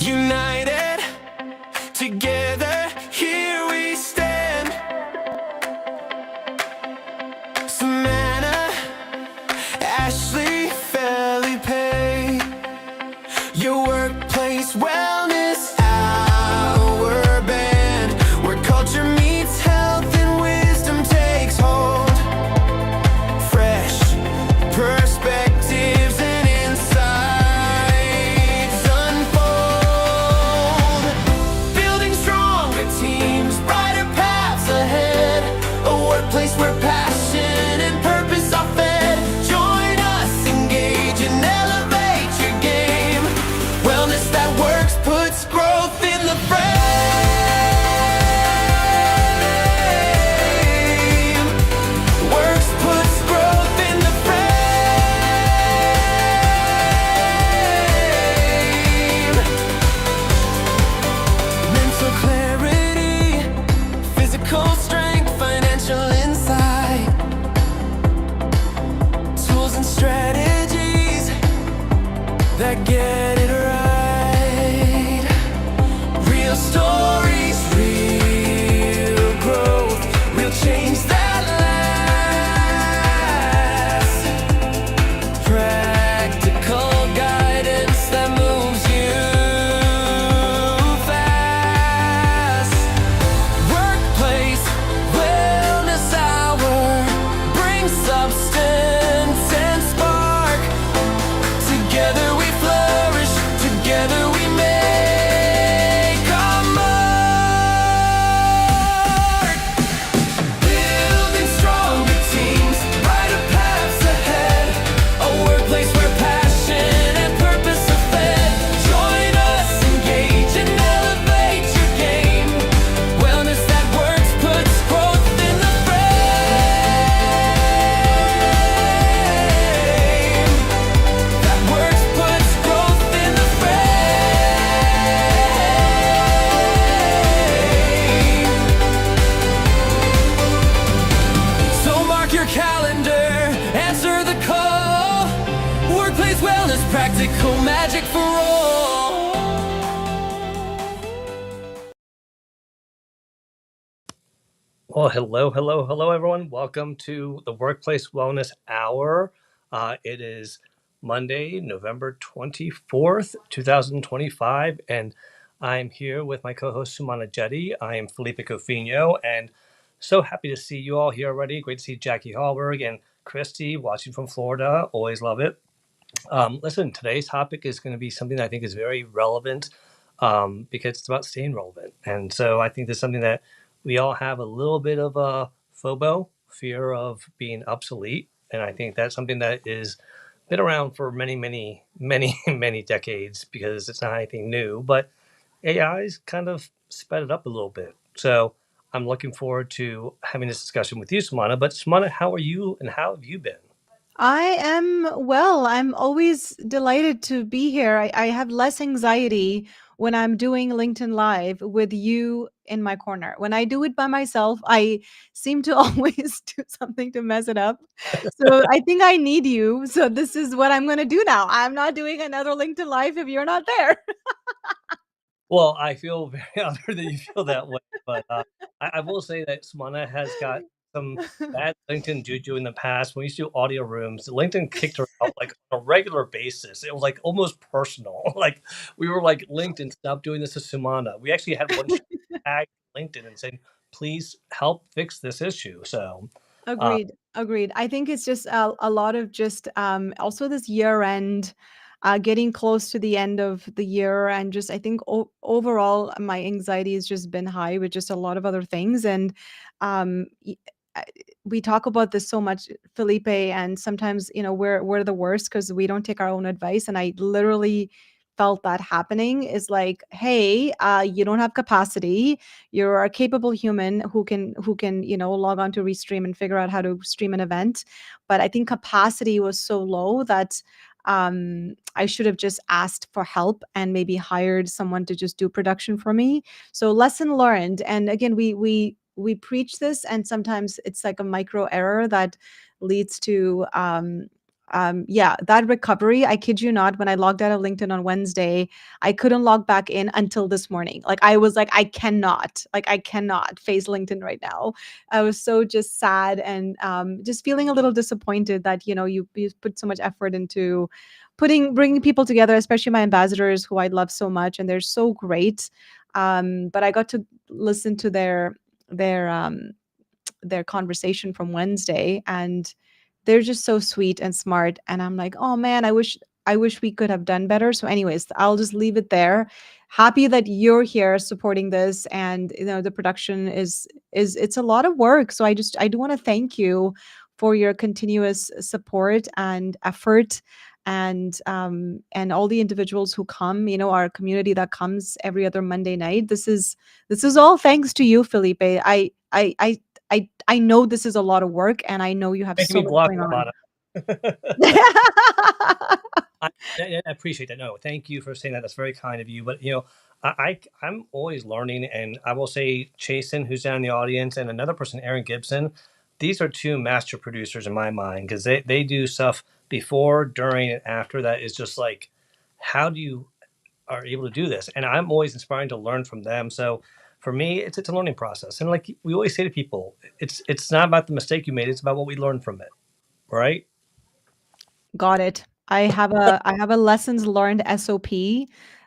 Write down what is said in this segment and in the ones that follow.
United, together, here we stand. Sumana, Ashley, Felipe, your workplace wellness hour band, where culture meets health and wisdom takes hold. Fresh perspectives and insights unfold, building stronger teams, brighter paths ahead, a workplace where passion and purpose are fed. Join us, engage and elevate your game. Wellness that works puts growth in the frame. Works puts growth in the frame. Mental clarity, physical strength, financial insight, tools and strategies that get it right. Real stories, real growth, real change that lasts. Practical guidance that moves you fast. Workplace wellness hour brings substance and spark. Together we flourish, together we make our mark. Building stronger teams, brighter paths ahead, a workplace where passion and purpose are fed. Join us, engage and elevate your game. Wellness that works puts growth in the frame. That works puts growth in the frame. So mark your calendar, answer the call. Workplace wellness, practical magic for all. Well, hello, everyone. Welcome to the Workplace Wellness Hour. It is Monday, November 24th, 2025, and I'm here with my co-host Sumana Jetty. I am Felipe Cofino, and so happy to see you all here already. Great to see Jackie Hallberg and Christy watching from Florida. Always love it. Listen, today's topic is going to be something that I think is very relevant because it's about staying relevant. And so I think there's something that we all have a little bit of a FOBO, fear of being obsolete. And I think that's something that is been around for many decades because it's not anything new. But AI's kind of sped it up a little bit. So I'm looking forward to having this discussion with you, Samana. But Samana, how are you and how have you been? I am well. I'm always delighted to be here. I have less anxiety when I'm doing LinkedIn Live with you in my corner. When I do it by myself, I seem to always do something to mess it up. So I think I need you. So this is what I'm going to do now. I'm not doing another LinkedIn Live if you're not there. Well, I feel very honored that you feel that way, but I will say that Sumana has got some bad LinkedIn juju in the past. When we used to do audio rooms, LinkedIn kicked her out like on a regular basis. It was like almost personal. Like we were like, LinkedIn, stop doing this to Sumana. We actually had one tag LinkedIn and saying, please help fix this issue. So, uh, Agreed. I think it's just a lot of just also this year end, getting close to the end of the year, and just I think overall my anxiety has just been high with just a lot of other things, and um, y- I- we talk about this so much, Felipe, and sometimes we're the worst because we don't take our own advice, and I literally felt that happening is like, hey, you don't have capacity, you're a capable human who can log on to Restream and figure out how to stream an event, but I think capacity was so low that I should have just asked for help and maybe hired someone to just do production for me. So lesson learned. And again, we preach this, and sometimes it's like a micro error that leads to yeah, that recovery, I kid you not, when I logged out of LinkedIn on Wednesday, I couldn't log back in until this morning. Like I was like, I cannot face LinkedIn right now. I was so just sad and just feeling a little disappointed that, you put so much effort into bringing people together, especially my ambassadors who I love so much and they're so great. But I got to listen to their um their conversation from Wednesday, and they're just so sweet and smart, and I'm like, "Oh man, I wish we could have done better." So anyways, I'll just leave it there. Happy that you're here supporting this, and the production is it's a lot of work. So I do want to thank you for your continuous support and effort, and all the individuals who come, our community that comes every other Monday night. This is all thanks to you, Felipe. I know this is a lot of work, and I know you have Making so me much blush, going on. Sumana. I, I appreciate that. No, thank you for saying that. That's very kind of you. But I'm always learning, and I will say, Chasen, who's down in the audience, and another person, Aaron Gibson. These are two master producers in my mind because they do stuff before, during, and after that is just like, how do you are able to do this? And I'm always inspiring to learn from them. So for me, it's a learning process. And like we always say to people, it's not about the mistake you made; it's about what we learned from it, right? Got it. I have a lessons learned SOP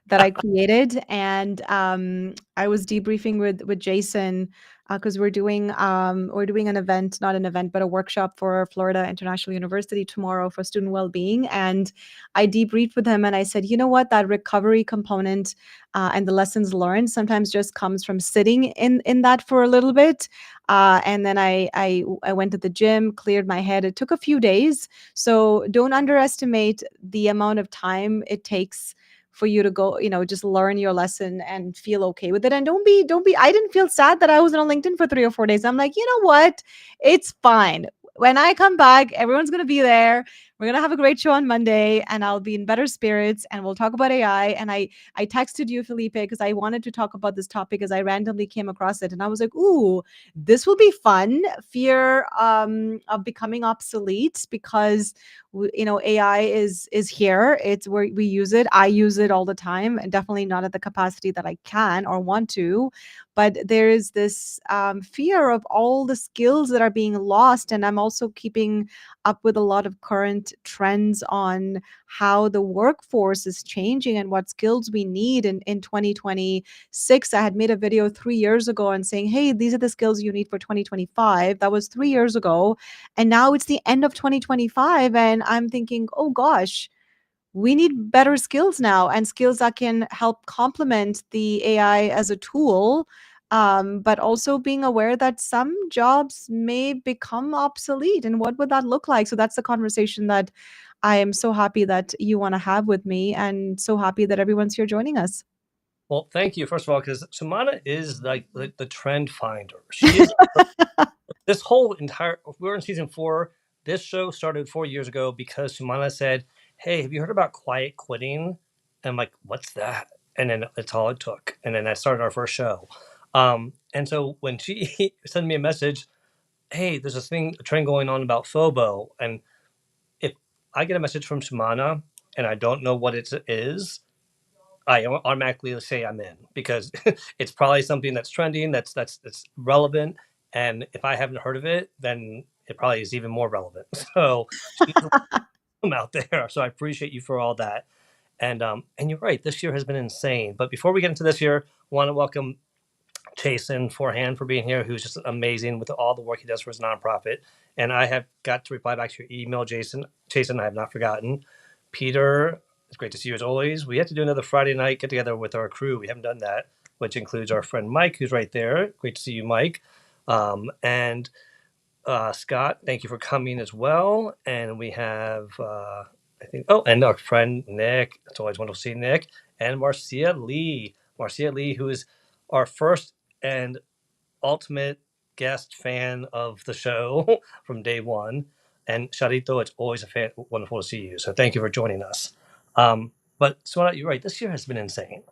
that I created, and I was debriefing with Jason because we're doing an event, not an event, but a workshop for Florida International University tomorrow for student well-being, and I debriefed with him, and I said, you know what, that recovery component and the lessons learned sometimes just comes from sitting in that for a little bit, and then I went to the gym, cleared my head. It took a few days, so don't underestimate the amount of time it takes for you to go, just learn your lesson and feel okay with it. And don't be, I didn't feel sad that I was on LinkedIn for 3 or 4 days. I'm like, you know what? It's fine. When I come back, everyone's going to be there. We're going to have a great show on Monday, and I'll be in better spirits, and we'll talk about AI. And I texted you, Felipe, because I wanted to talk about this topic as I randomly came across it. And I was like, ooh, this will be fun. Fear of becoming obsolete, because AI is here. It's where we use it. I use it all the time, and definitely not at the capacity that I can or want to. But there is this fear of all the skills that are being lost, and I'm also keeping up with a lot of current trends on how the workforce is changing and what skills we need in 2026. I had made a video 3 years ago and saying, hey, these are the skills you need for 2025. That was 3 years ago. And now it's the end of 2025. And I'm thinking, oh gosh, we need better skills now, and skills that can help complement the AI as a tool. But also being aware that some jobs may become obsolete, and what would that look like? So that's the conversation that I am so happy that you want to have with me, and so happy that everyone's here joining us. Well, thank you first of all because Sumana is like the trend finder. She is this whole entire. We're in season 4. This show started 4 years ago because Sumana said, "Hey, have you heard about quiet quitting?" And I'm like, "What's that?" And then that's all it took. And then I started our first show. And so when she sent me a message, "Hey, there's this thing, a trend going on about FOBO," and if I get a message from Sumana and I don't know what it is, I automatically say I'm in because it's probably something that's trending, that's relevant, and if I haven't heard of it, then it probably is even more relevant. So she's welcome out there. So I appreciate you for all that. And you're right, this year has been insane. But before we get into this year, I want to welcome Chasen forehand for being here, who's just amazing with all the work he does for his nonprofit. And I have got to reply back to your email, Jason. Chasen, I have not forgotten. Peter, it's great to see you as always. We have to do another Friday night get together with our crew. We haven't done that, which includes our friend Mike, who's right there. Great to see you, Mike. And Scott, thank you for coming as well. And we have, I think, oh, and our friend Nick. It's always wonderful to see Nick. And Marcia Lee. Marcia Lee, who is our first and ultimate guest fan of the show from day one. And Charito, it's always wonderful to see you. So thank you for joining us. But Swana, you're right. This year has been insane.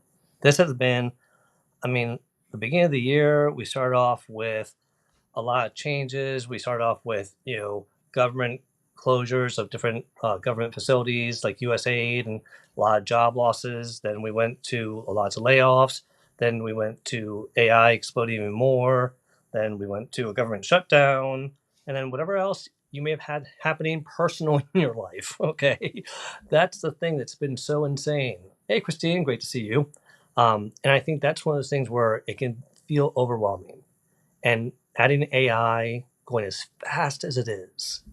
This has been, I mean, the beginning of the year, we started off with a lot of changes. We started off with, government closures of different government facilities like USAID and a lot of job losses. Then we went to lots of layoffs. Then we went to AI exploding even more. Then we went to a government shutdown. And then whatever else you may have had happening personally in your life. Okay. That's the thing that's been so insane. Hey, Christine, great to see you. And I think that's one of those things where it can feel overwhelming. And adding AI going as fast as it is,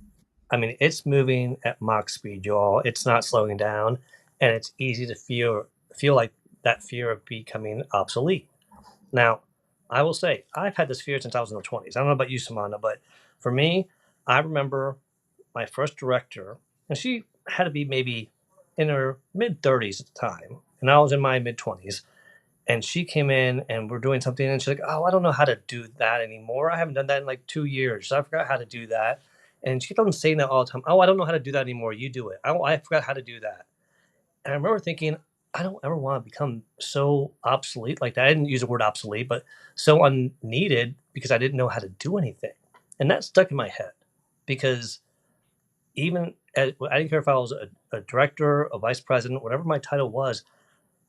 I mean, it's moving at Mach speed, y'all. It's not slowing down, and it's easy to feel like that fear of becoming obsolete. Now, I will say I've had this fear since I was in the 20s. I don't know about you, Sumana, but for me, I remember my first director, and she had to be maybe in her mid 30s at the time, and I was in my mid 20s. And she came in and we're doing something, and she's like, "Oh, I don't know how to do that anymore. I haven't done that in like 2 years. So I forgot how to do that." And she kept on saying that all the time. "Oh, I don't know how to do that anymore. You do it." I forgot how to do that. And I remember thinking, I don't ever want to become so obsolete like that. I didn't use the word obsolete, but so unneeded because I didn't know how to do anything. And that stuck in my head because I didn't care if I was a director, a vice president, whatever my title was,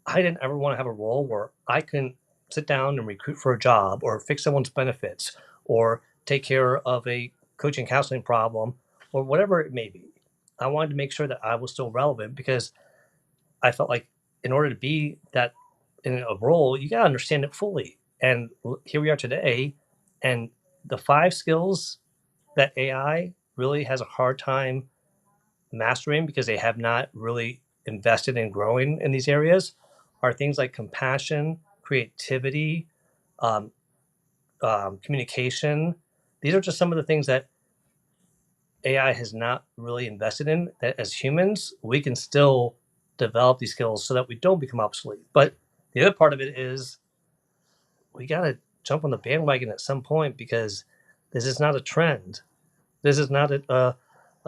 I didn't ever want to have a role where I can sit down and recruit for a job or fix someone's benefits or take care of a coaching counseling problem or whatever it may be. I wanted to make sure that I was still relevant because I felt like in order to be that in a role, you got to understand it fully. And here we are today. And the 5 skills that AI really has a hard time mastering because they have not really invested in growing in these areas are things like compassion, creativity, um, communication. These are just some of the things that AI has not really invested in. That as humans, we can still develop these skills so that we don't become obsolete. But the other part of it is we got to jump on the bandwagon at some point because this is not a trend. This is not a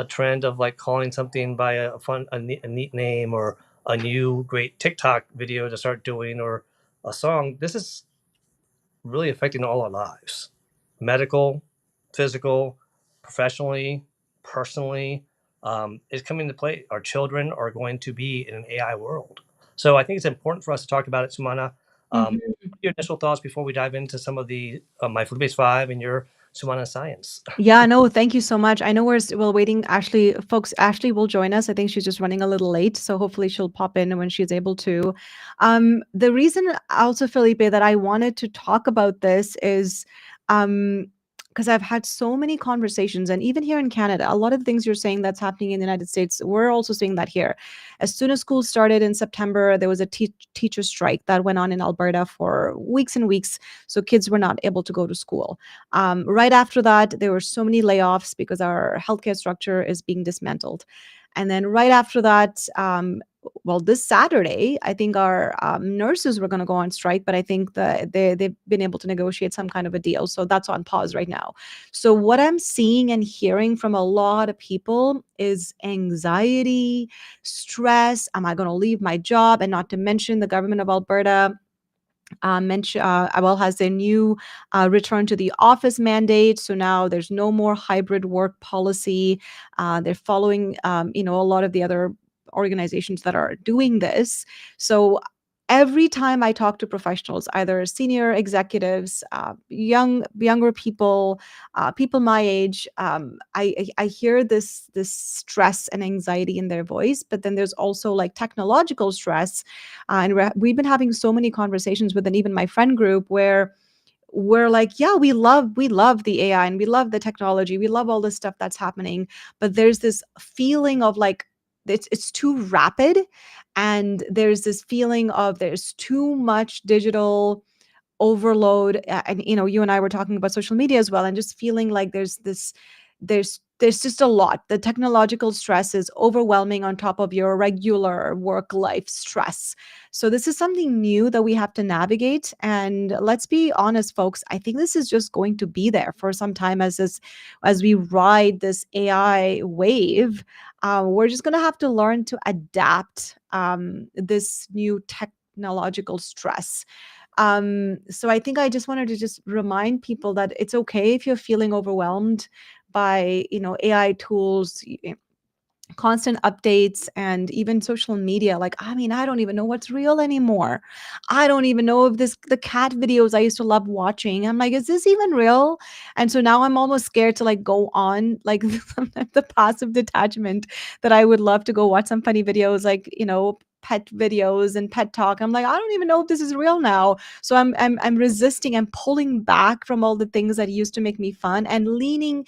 trend of like calling something by a neat name or a new great TikTok video to start doing or a song. This is really affecting all our lives, medical, physical, professionally, personally. It's coming to play. Our children are going to be in an AI world. So I think it's important for us to talk about it, Sumana. Mhm. Your initial thoughts before we dive into some of the my Felipe's 5 and your Sumana science. Yeah, no, thank you so much. I know we're waiting. Ashley, folks, Ashley will join us. I think she's just running a little late, so hopefully she'll pop in when she's able to. The reason also, Felipe, that I wanted to talk about this is because I've had so many conversations, and even here in Canada, a lot of the things you're saying that's happening in the United States, we're also seeing that here. As soon as school started in September, there was a teacher strike that went on in Alberta for weeks and weeks, so kids were not able to go to school. Right after that, there were so many layoffs because our healthcare structure is being dismantled. And then right after that, well, this Saturday, I think our nurses were going to go on strike, but I think they've been able to negotiate some kind of a deal. So that's on pause right now. So what I'm seeing and hearing from a lot of people is anxiety, stress. Am I going to leave my job? And not to mention the government of Alberta well, has a new return to the office mandate. So now there's no more hybrid work policy. They're following, a lot of the other organizations that are doing this. So every time I talk to professionals, either senior executives, younger people, people my age, I hear this stress and anxiety in their voice. But then there's also like technological stress, and we've been having so many conversations within even my friend group where we're like, yeah, we love the AI and we love the technology, we love all this stuff that's happening, but there's this feeling of like it's too rapid, and there's this feeling of there's too much digital overload. And you and I were talking about social media as well, and just feeling like there's just a lot. The technological stress is overwhelming on top of your regular work life stress. So this is something new that we have to navigate. And let's be honest, folks, I think this is just going to be there for some time as we ride this AI wave. We're just going to have to learn to adapt this new technological stress. So I think I just wanted to just remind people that it's okay if you're feeling overwhelmed, by AI tools, constant updates, and even social media. Like, I mean, I don't even know what's real anymore. I don't even know if the cat videos I used to love watching, I'm like, is this even real? And so now I'm almost scared to like go on like the passive detachment, that I would love to go watch some funny videos, like, pet videos and pet talk. I'm like, I don't even know if this is real now. So I'm resisting and pulling back from all the things that used to make me fun, and leaning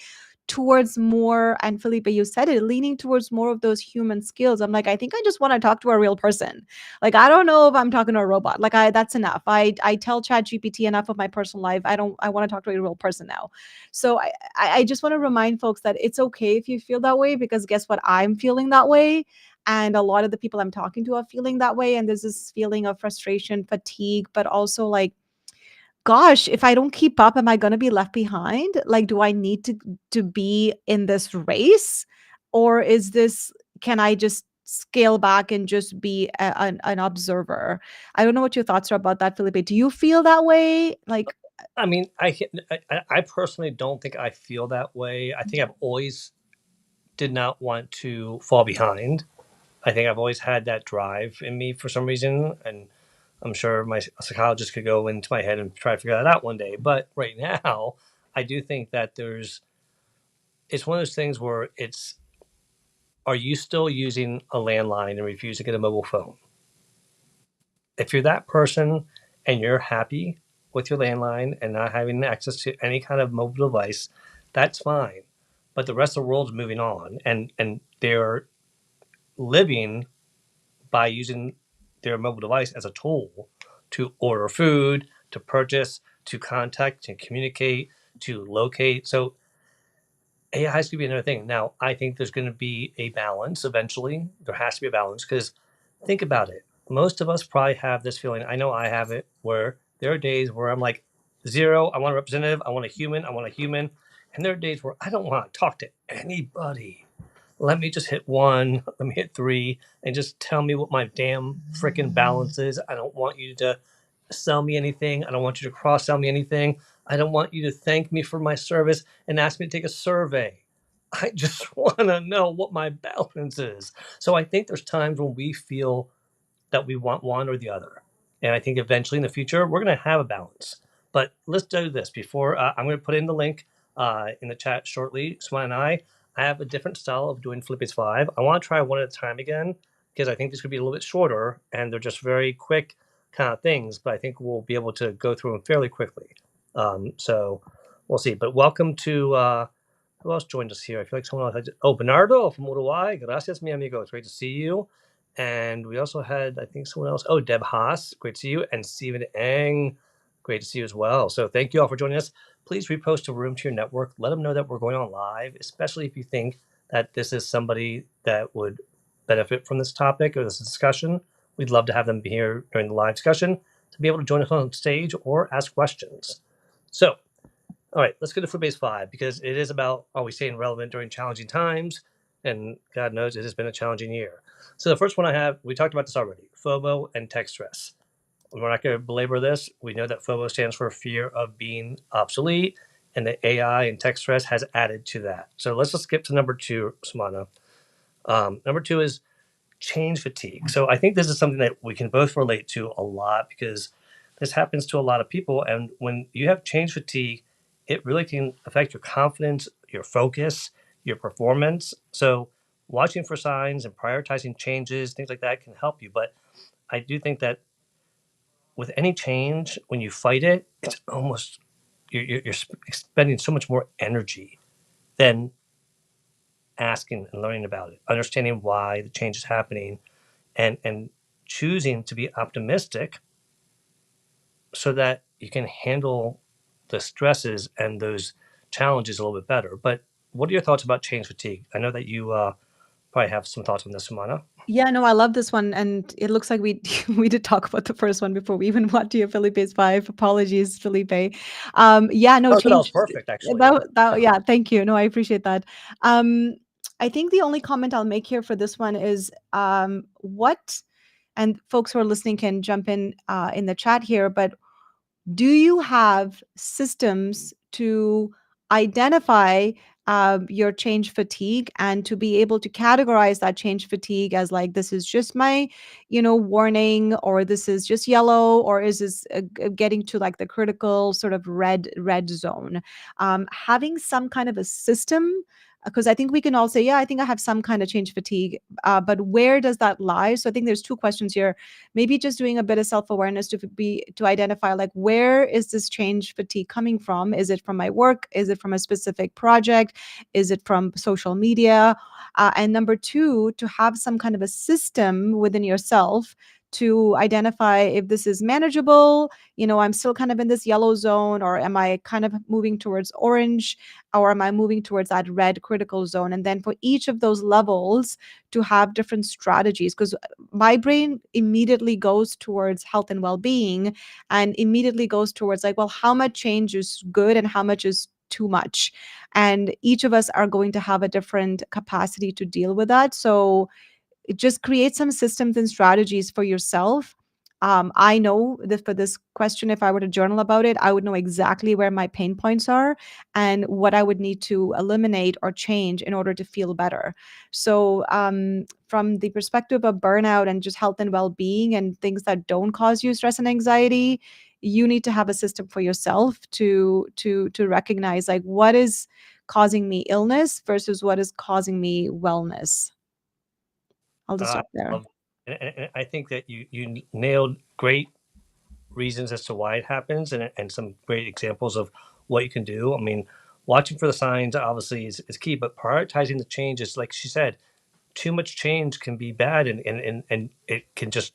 towards more. And Felipe, you said it, leaning towards more of those human skills. I'm like, I think I just want to talk to a real person. Like, I don't know if I'm talking to a robot. Like, that's enough. I tell Chat GPT enough of my personal life. I want to talk to a real person now. So I just want to remind folks that it's okay if you feel that way, because guess what? I'm feeling that way. And a lot of the people I'm talking to are feeling that way. And there's this feeling of frustration, fatigue, but also like, gosh, if I don't keep up, am I going to be left behind? Like, do I need to be in this race, or is this, can I just scale back and just be an observer? I don't know what your thoughts are about that, Felipe. Do you feel that way? Like, I mean, I personally don't think I feel that way. I think I've always did not want to fall behind. I think I've always had that drive in me for some reason, and I'm sure my psychologist could go into my head and try to figure that out one day. But right now, I do think that it's one of those things where are you still using a landline and refuse to get a mobile phone? If you're that person and you're happy with your landline and not having access to any kind of mobile device, that's fine. But the rest of the world's moving on, and they're living by using their mobile device as a tool to order food, to purchase, to contact, to communicate, to locate. So AI is going to be another thing. Now, I think there's going to be a balance eventually. There has to be a balance because think about it. Most of us probably have this feeling. I know I have it where there are days where I'm like, zero, I want a representative, I want a human, I want a human. And there are days where I don't want to talk to anybody. Let me just hit one, let me hit three, and just tell me what my damn freaking balance is. I don't want you to sell me anything. I don't want you to cross sell me anything. I don't want you to thank me for my service and ask me to take a survey. I just want to know what my balance is. So I think there's times when we feel that we want one or the other. And I think eventually in the future, we're going to have a balance. But let's do this before I'm going to put in the link in the chat shortly. Swan and I have a different style of doing Flippy's 5. I want to try one at a time again because I think this could be a little bit shorter and they're just very quick kind of things, but I think we'll be able to go through them fairly quickly. So we'll see. But welcome to who else joined us here? I feel like someone else. Oh, Bernardo from Uruguay. Gracias, mi amigo. It's great to see you. And we also had, I think, someone else. Oh, Deb Haas. Great to see you. And Stephen Eng. Great to see you as well. So thank you all for joining us. Please repost a room to your network. Let them know that we're going on live, especially if you think that this is somebody that would benefit from this topic or this discussion. We'd love to have them be here during the live discussion to be able to join us on stage or ask questions. So, all right, let's go to Footbase 5 because it is about are we staying relevant during challenging times? And God knows it has been a challenging year. So the first one I have, we talked about this already, FOBO and tech stress. We're not going to belabor this. We know that FOBO stands for fear of being obsolete, and the AI and tech stress has added to that. So let's just skip to number 2, Sumana. Number 2 is change fatigue. So I think this is something that we can both relate to a lot because this happens to a lot of people. And when you have change fatigue, it really can affect your confidence, your focus, your performance. So watching for signs and prioritizing changes, things like that can help you. But I do think that with any change, when you fight it, it's almost you're spending so much more energy than asking and learning about it, understanding why the change is happening, and choosing to be optimistic so that you can handle the stresses and those challenges a little bit better. But what are your thoughts about change fatigue? I know that you probably have some thoughts on this, Sumana. yeah, no, I love this one, and it looks like we we did talk about the first one before we even went to your Felipe's 5. Apologies, Felipe. Yeah, no, Oh, so that was change. perfect, actually. That yeah, thank you. No, I appreciate that. Um, I think the only comment I'll make here for this one is what, and folks who are listening can jump in the chat here, but do you have systems to identify your change fatigue, and to be able to categorize that change fatigue as like, this is just my, warning, or this is just yellow, or is this getting to like the critical sort of red zone. Having some kind of a system, because I think we can all say, yeah, I think I have some kind of change fatigue, but where does that lie? So I think there's two questions here. Maybe just doing a bit of self-awareness to identify, like, where is this change fatigue coming from? Is it from my work? Is it from a specific project? Is it from social media? And number two, to have some kind of a system within yourself to identify if this is manageable, I'm still kind of in this yellow zone, or am I kind of moving towards orange, or am I moving towards that red critical zone? And then for each of those levels, to have different strategies, because my brain immediately goes towards health and well-being, and immediately goes towards like, well, how much change is good and how much is too much, and each of us are going to have a different capacity to deal with that. So just create some systems and strategies for yourself. I know that for this question, if I were to journal about it, I would know exactly where my pain points are and what I would need to eliminate or change in order to feel better. So, from the perspective of burnout and just health and well-being and things that don't cause you stress and anxiety, you need to have a system for yourself to recognize, like, what is causing me illness versus what is causing me wellness. I'll just I stop there. love, and I think that you nailed great reasons as to why it happens, and some great examples of what you can do. I mean, watching for the signs obviously is key, but prioritizing the change is, like she said, too much change can be bad, and it can just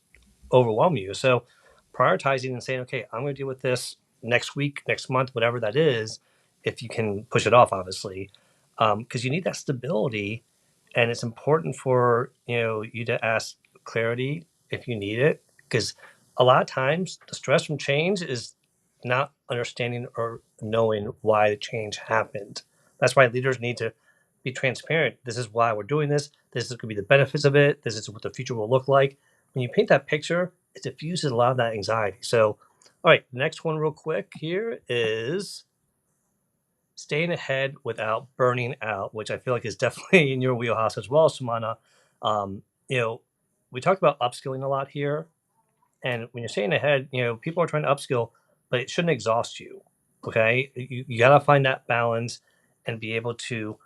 overwhelm you. So prioritizing and saying, okay, I'm going to deal with this next week, next month, whatever that is, if you can push it off, obviously, because you need that stability, and it's important for you to ask clarity if you need it, because a lot of times the stress from change is not understanding or knowing why the change happened. That's why leaders need to be transparent. This is why we're doing this. This is going to be the benefits of it. This is what the future will look like. When you paint that picture, it diffuses a lot of that anxiety. So, all right, next one, real quick here, is staying ahead without burning out, which I feel like is definitely in your wheelhouse as well, Sumana. Um, you know, we talk about upskilling a lot here, and when you're staying ahead, people are trying to upskill, but it shouldn't exhaust you. Okay, you got to find that balance and be able to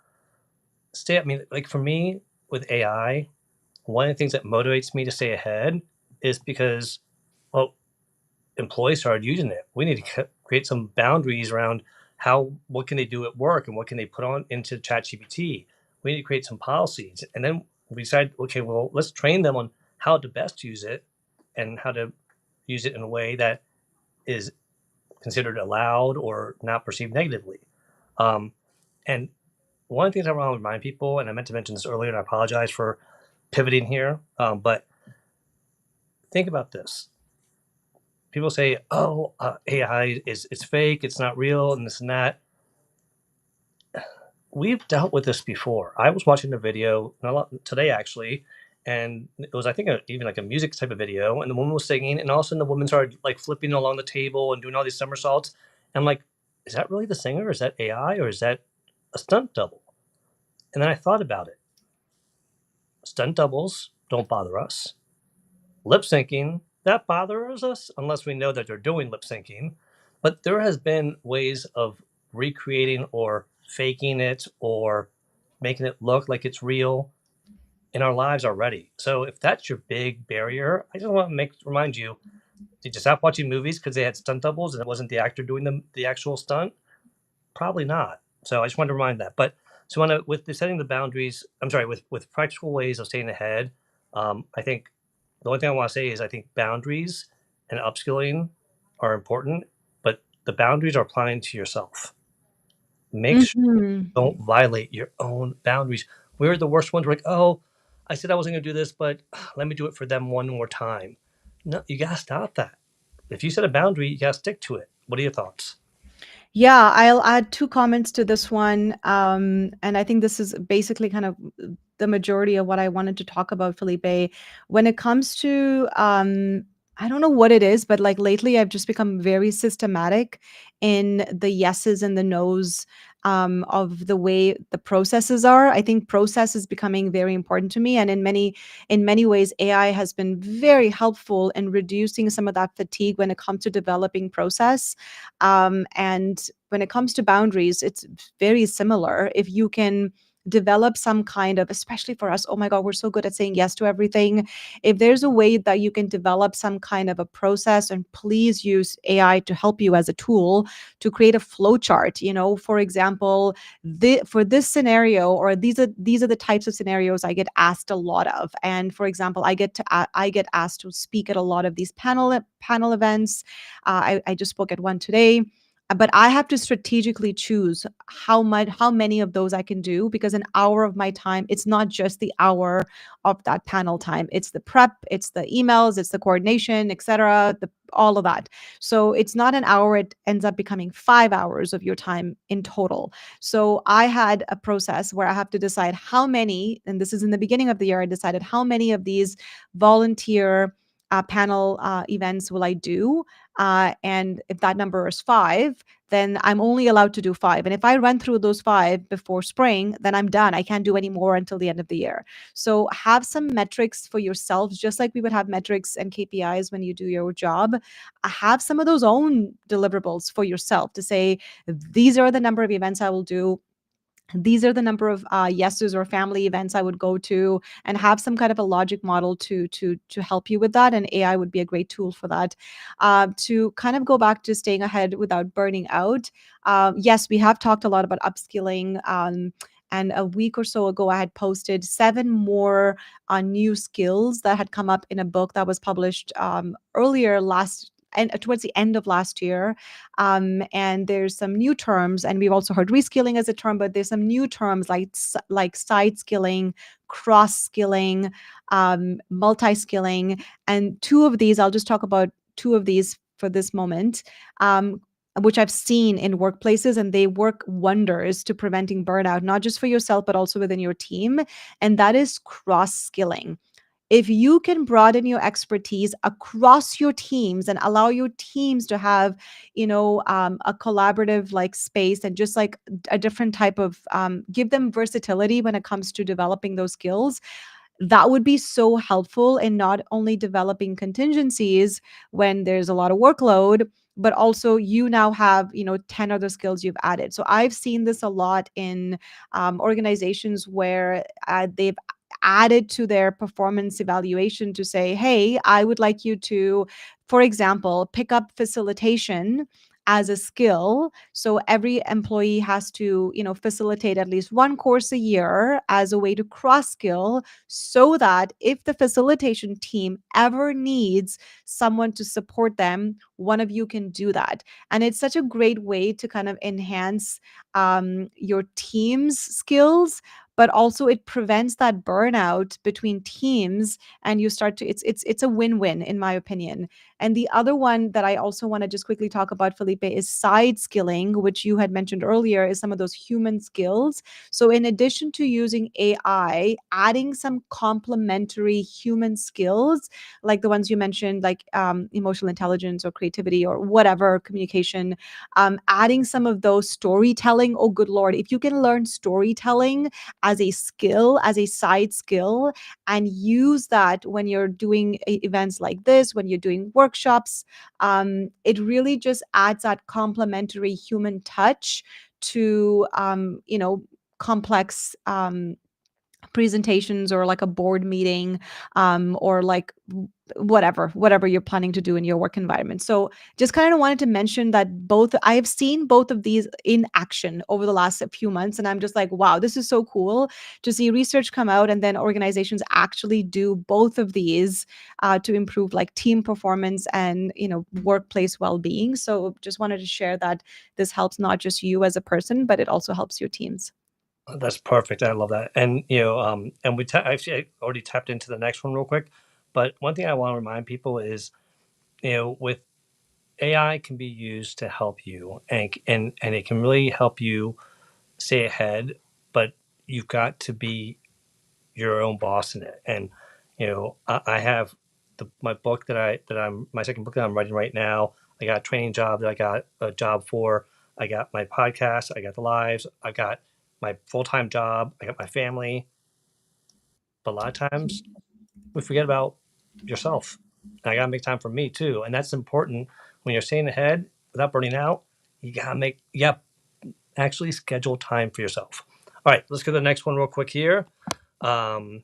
stay. I mean, like for me with AI, one of the things that motivates me to stay ahead is because, well, employees started using it. We need to create some boundaries around what can they do at work and what can they put on into ChatGPT. We need to create some policies, and then we decide, okay, well, let's train them on how to best use it and how to use it in a way that is considered allowed or not perceived negatively. Um, and one of the things I want to remind people, and I meant to mention this earlier, and I apologize for pivoting here, but think about this. People say, "Oh, AI is fake. It's not real," and this and that. We've dealt with this before. I was watching a video not a lot, today actually, and it was, I think, even like a music type of video, and the woman was singing, and all of a sudden the woman started like flipping along the table and doing all these somersaults. And I'm like, is that really the singer? Is that AI, or is that a stunt double? And then I thought about it. Stunt doubles don't bother us. Lip syncing, that bothers us unless we know that they're doing lip syncing. But there has been ways of recreating or faking it or making it look like it's real in our lives already. So if that's your big barrier, I just want to remind you, did you stop watching movies because they had stunt doubles and it wasn't the actor doing the actual stunt? Probably not. So I just wanted to remind that. But so with the setting the boundaries, I'm sorry, with practical ways of staying ahead, I think the only thing I want to say is I think boundaries and upskilling are important, but the boundaries are applying to yourself. Make sure Mhm. you don't violate your own boundaries. We're the worst ones. We're like, oh, I said I wasn't going to do this, but let me do it for them one more time. No, you got to stop that. If you set a boundary, you got to stick to it. What are your thoughts? Yeah, I'll add two comments to this one. And I think this is basically kind of the majority of what I wanted to talk about, Felipe. When it comes to, I don't know what it is, but like lately I've just become very systematic in the yeses and the nos. of the way the processes are. I think process is becoming very important to me, and in many ways, AI has been very helpful in reducing some of that fatigue when it comes to developing process. And when it comes to boundaries, it's very similar. If you can develop some kind of, especially for us, oh my god, we're so good at saying yes to everything. If there's a way that you can develop some kind of a process, and please use AI to help you as a tool to create a flow chart. For example, for this scenario, or these are the types of scenarios I get asked a lot of. And for example, I get asked to speak at a lot of these panel events. I just spoke at one today. But I have to strategically choose how many of those I can do, because an hour of my time, it's not just the hour of that panel time. It's the prep, it's the emails, it's the coordination, etc. All of that. So it's not an hour, it ends up becoming 5 hours of your time in total. So I had a process where I have to decide how many, and this is in the beginning of the year, I decided how many of these volunteer panel events will I do. And if that number is five, then I'm only allowed to do five. And if I run through those five before spring, then I'm done. I can't do any more until the end of the year. So have some metrics for yourselves, just like we would have metrics and KPIs when you do your job. Have some of those own deliverables for yourself to say, these are the number of events I will do. These are the number of yeses or family events I would go to, and have some kind of a logic model to help you with that. And AI would be a great tool for that. To kind of go back to staying ahead without burning out. Yes, we have talked a lot about upskilling. And a week or so ago, I had posted 7 more new skills that had come up in a book that was published earlier last and towards the end of last year. And there's some new terms, and we've also heard reskilling as a term, but there's some new terms like side skilling, cross skilling, multi skilling. And two of these, I'll just talk about two of these for this moment. Which I've seen in workplaces, and they work wonders to preventing burnout, not just for yourself, but also within your team. And that is cross skilling. If you can broaden your expertise across your teams and allow your teams to have a collaborative like space, and just like a different type of give them versatility when it comes to developing those skills, that would be so helpful in not only developing contingencies when there's a lot of workload, but also you now have 10 other skills you've added. So I've seen this a lot in organizations where they've added to their performance evaluation to say, hey, I would like you to, for example, pick up facilitation as a skill. So every employee has to facilitate at least one course a year as a way to cross skill, so that if the facilitation team ever needs someone to support them, one of you can do that. And it's such a great way to kind of enhance your team's skills, but also it prevents that burnout between teams, and you start to it's a win-win in my opinion. And the other one that I also want to just quickly talk about, Felipe, is side skilling, which you had mentioned earlier, is some of those human skills. So in addition to using AI, adding some complementary human skills, like the ones you mentioned, like emotional intelligence or creativity or whatever, communication, adding some of those, storytelling. Oh, good Lord. If you can learn storytelling as a skill, as a side skill, and use that when you're doing events like this, when you're doing workshops, it really just adds that complementary human touch to complex presentations, or like a board meeting, or like whatever you're planning to do in your work environment. So just kind of wanted to mention that both I have seen both of these in action over the last few months, and I'm just like, wow, this is so cool to see research come out and then organizations actually do both of these to improve like team performance and workplace well-being. So just wanted to share that this helps not just you as a person, but it also helps your teams. That's perfect. I love that. And and actually I already tapped into the next one real quick. But one thing I want to remind people is, with AI can be used to help you, and it can really help you stay ahead. But you've got to be your own boss in it. And I have my book that I'm my second book that I'm writing right now. I got a training job that I got a job for. I got my podcast, I got the lives, I got my full-time job, I got my family. But a lot of times we forget about yourself. And I gotta make time for me too. And that's important when you're staying ahead without burning out. You gotta actually schedule time for yourself. All right, let's go to the next one real quick here. Um,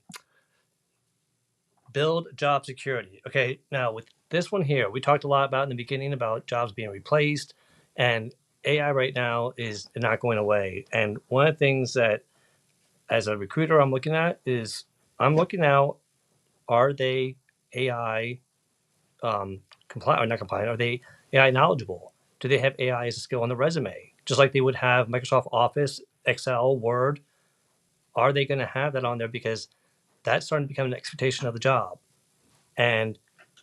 build job security. Okay, now with this one here, we talked a lot about in the beginning about jobs being replaced, and AI right now is not going away. And one of the things that, as a recruiter, I'm looking at is I'm looking out: are they AI compliant or not compliant? Are they AI knowledgeable? Do they have AI as a skill on the resume? Just like they would have Microsoft Office, Excel, Word. Are they going to have that on there? Because that's starting to become an expectation of the job. And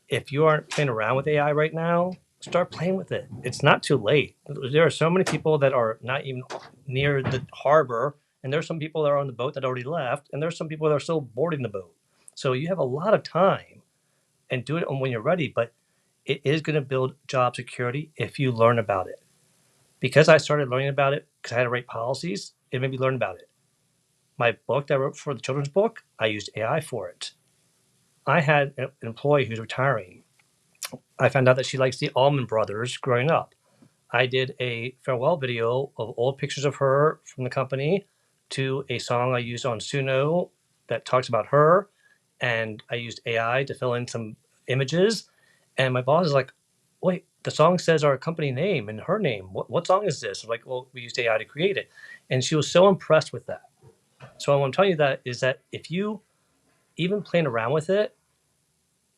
if you aren't playing around with AI right now, start playing with it. It's not too late. There are so many people that are not even near the harbor, and there's some people that are on the boat that already left, and there's some people that are still boarding the boat. So you have a lot of time and do it when you're ready, but it is going to build job security if you learn about it. Because I started learning about it because I had to write policies, it made me learn about it. My book that I wrote for the children's book, I used AI for it. I had an employee who's retiring. I found out that she likes the Allman Brothers growing up. I did a farewell video of old pictures of her from the company to a song I used on Suno that talks about her. And I used AI to fill in some images. And my boss is like, wait, the song says our company name and her name. What song is this? I'm like, well, we used AI to create it. And she was so impressed with that. So what I'm telling you that is that if you even playing around with it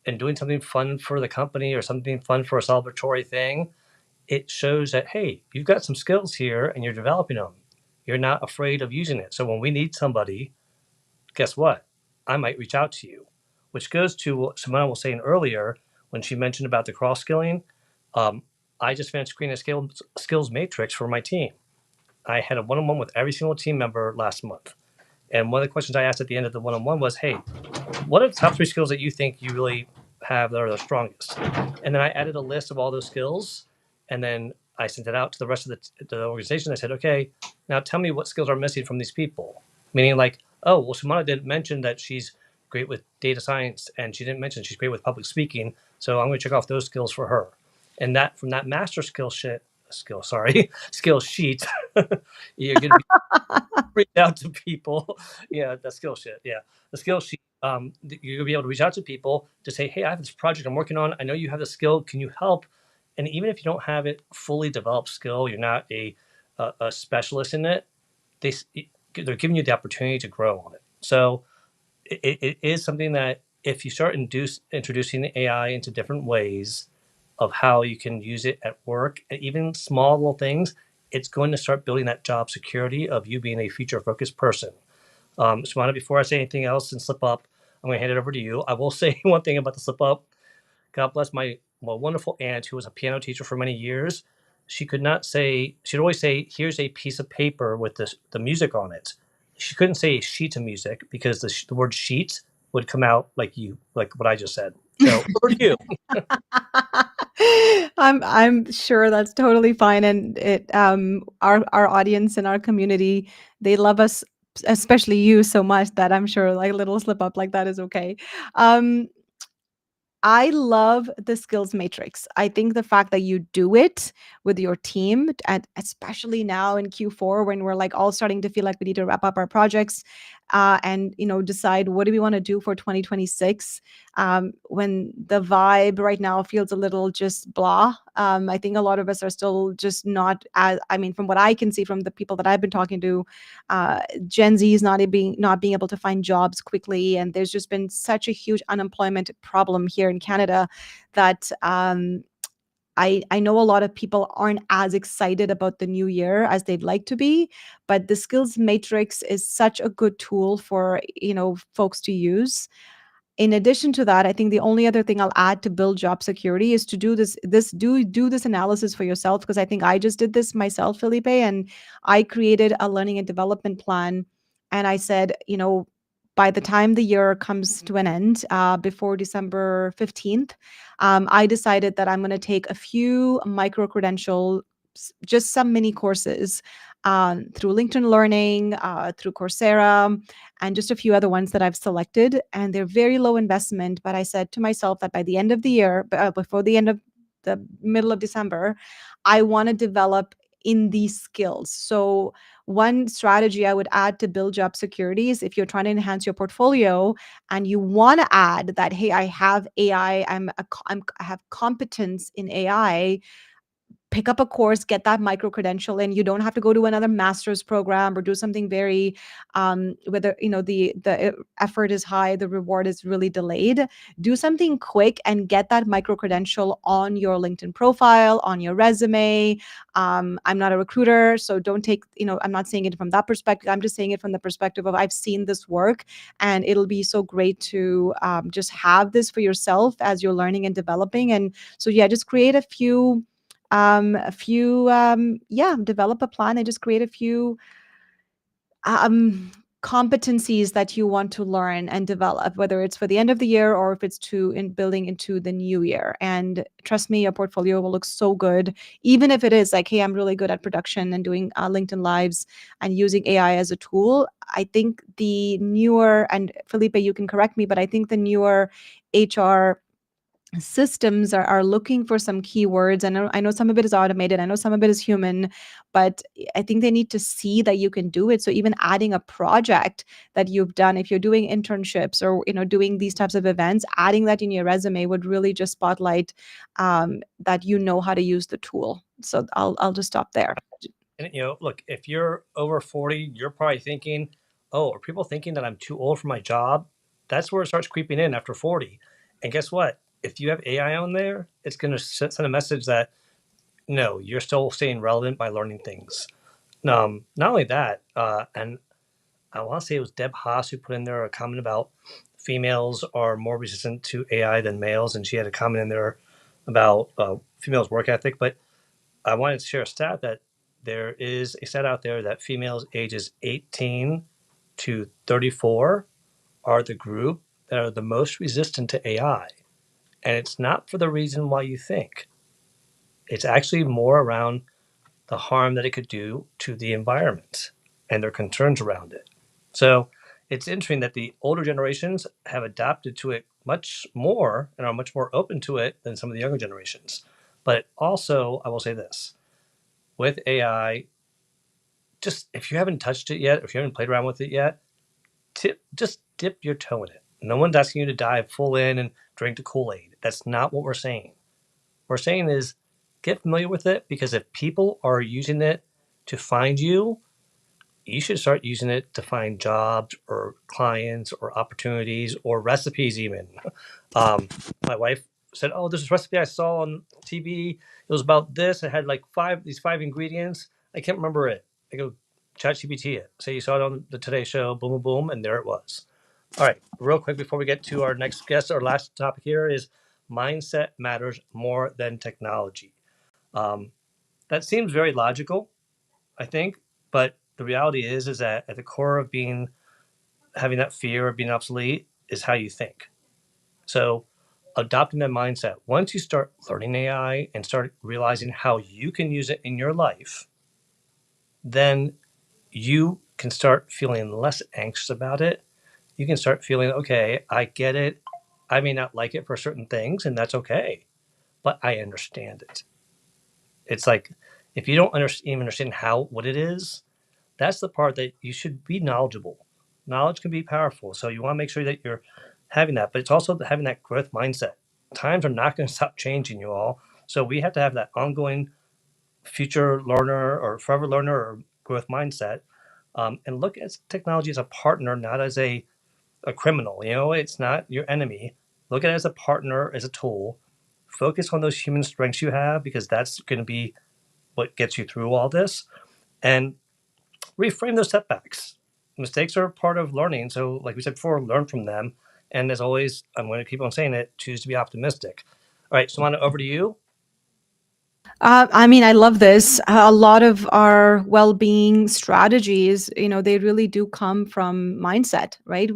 and doing something fun for the company or something fun for a celebratory thing, it shows that, hey, you've got some skills here and you're developing them. You're not afraid of using it. So when we need somebody, guess what? I might reach out to you, which goes to what Sumana was saying earlier when she mentioned about the cross skilling. Um, I just finished creating a skills matrix for my team. I had a one on one with every single team member last month. And one of the questions I asked at the end of the one on one was, hey, what are the top 3 skills that you think you really have that are the strongest? And then I added a list of all those skills. And then I sent it out to the rest of the organization. I said, okay, now tell me what skills are missing from these people. Meaning, like, oh, well, Sumana didn't mention that she's great with data science and she didn't mention she's great with public speaking. So I'm going to check off those skills for her. And that from that master skill sheet, you're going to be reach out to people. Yeah, the skill sheet. Yeah, the skill sheet. You'll be able to reach out to people to say, "Hey, I have this project I'm working on. I know you have the skill. Can you help?" And even if you don't have it fully developed skill, you're not a specialist in it. They they're giving you the opportunity to grow on it. So it is something that if you start introducing AI into different ways of how you can use it at work, and even small little things, it's going to start building that job security of you being a future focused person. Shimana, before I say anything else and slip up, I'm going to hand it over to you. I will say one thing about the slip up. God bless my wonderful aunt who was a piano teacher for many years. She could not say, she'd always say, here's a piece of paper with the music on it. She couldn't say a sheet of music because the word sheet would come out like what I just said. So over to you. I'm sure that's totally fine, and our audience and our community, they love us, especially you, so much that I'm sure like a little slip up like that is okay. Um, I love the skills matrix. I think the fact that you do it with your team, and especially now in Q4 when we're like all starting to feel like we need to wrap up our projects, and decide what do we want to do for 2026. When the vibe right now feels a little just blah. I think a lot of us are still just not as. I mean, from what I can see from the people that I've been talking to, Gen Z is not being able to find jobs quickly, and there's just been such a huge unemployment problem here in Canada that I know a lot of people aren't as excited about the new year as they'd like to be, but the skills matrix is such a good tool for folks to use. In addition to that, I think the only other thing I'll add to build job security is to do this analysis for yourself, because I think I just did this myself, Felipe, and I created a learning and development plan. And I said, by the time the year comes to an end, before December 15th, I decided that I'm going to take a few micro credential just some mini courses through LinkedIn Learning, through Coursera, and just a few other ones that I've selected. And they're very low investment. But I said to myself that by the end of the year, before the end of the middle of December, I want to develop in these skills. So one strategy I would add to build job security is if you're trying to enhance your portfolio and you want to add that, hey, I have AI, I have competence in AI, pick up a course, get that micro credential, and you don't have to go to another master's program or do something very whether the effort is high, the reward is really delayed. Do something quick and get that micro credential on your LinkedIn profile, on your resume. I'm not a recruiter, so don't take, I'm not saying it from that perspective. I'm just saying it from the perspective of I've seen this work, and it'll be so great to just have this for yourself as you're learning and developing. And so yeah, just create develop a plan and just create a few competencies that you want to learn and develop, whether it's for the end of the year or if it's in building into the new year. And trust me, your portfolio will look so good, even if it is like, hey, I'm really good at production and doing LinkedIn lives and using AI as a tool. I think the newer, and Felipe, you can correct me, but I think the newer HR systems are looking for some keywords. I know some of it is automated, I know some of it is human, but I think they need to see that you can do it. So even adding a project that you've done, if you're doing internships or doing these types of events, adding that in your resume would really just spotlight that you know how to use the tool. So I'll just stop there. And look, if you're over 40, you're probably thinking, oh, are people thinking that I'm too old for my job? That's where it starts creeping in after 40. And guess what? If you have AI on there, it's going to send a message that no, you're still staying relevant by learning things. Not only that, and I want to say it was Deb Haas who put in there a comment about females are more resistant to AI than males, and she had a comment in there about females' work ethic. But I wanted to share a stat that there is a stat out there that females ages 18 to 34 are the group that are the most resistant to AI. And it's not for the reason why you think. It's actually more around the harm that it could do to the environment and their concerns around it. So it's interesting that the older generations have adapted to it much more and are much more open to it than some of the younger generations. But also, I will say this with AI, just if you haven't touched it yet, or if you haven't played around with it yet, just dip your toe in it. No one's asking you to dive full in and drink the Kool-Aid. That's not what we're saying. What we're saying is get familiar with it, because if people are using it to find you, you should start using it to find jobs or clients or opportunities or recipes even. My wife said, oh, there's this recipe I saw on TV. It was about this. It had like these five ingredients. I can't remember it. I go, ChatGPT it. Say you saw it on the Today Show, boom, boom, boom, and there it was. All right, real quick before we get to our next guest, our last topic here is mindset matters more than technology. Um, that seems very logical, I think, but the reality is that at the core of having that fear of being obsolete is how you think. So adopting that mindset, once you start learning AI and start realizing how you can use it in your life, then you can start feeling less anxious about it. You can start feeling, okay, I get it. I may not like it for certain things, and that's okay, but I understand it. It's like if you don't even understand what it is, that's the part that you should be knowledgeable. Knowledge can be powerful, so you want to make sure that you're having that, but it's also having that growth mindset. Times are not going to stop changing, you all. So we have to have that ongoing future learner or forever learner or growth mindset, and look at technology as a partner, not as a criminal. It's not your enemy. Look at it as a partner, as a tool. Focus on those human strengths you have, because that's going to be what gets you through all this. And reframe those setbacks. Mistakes are part of learning. So, like we said before, learn from them. And as always, I'm going to keep on saying it, choose to be optimistic. All right, Sumana, over to you. I mean, I love this. A lot of our well-being strategies, they really do come from mindset, right?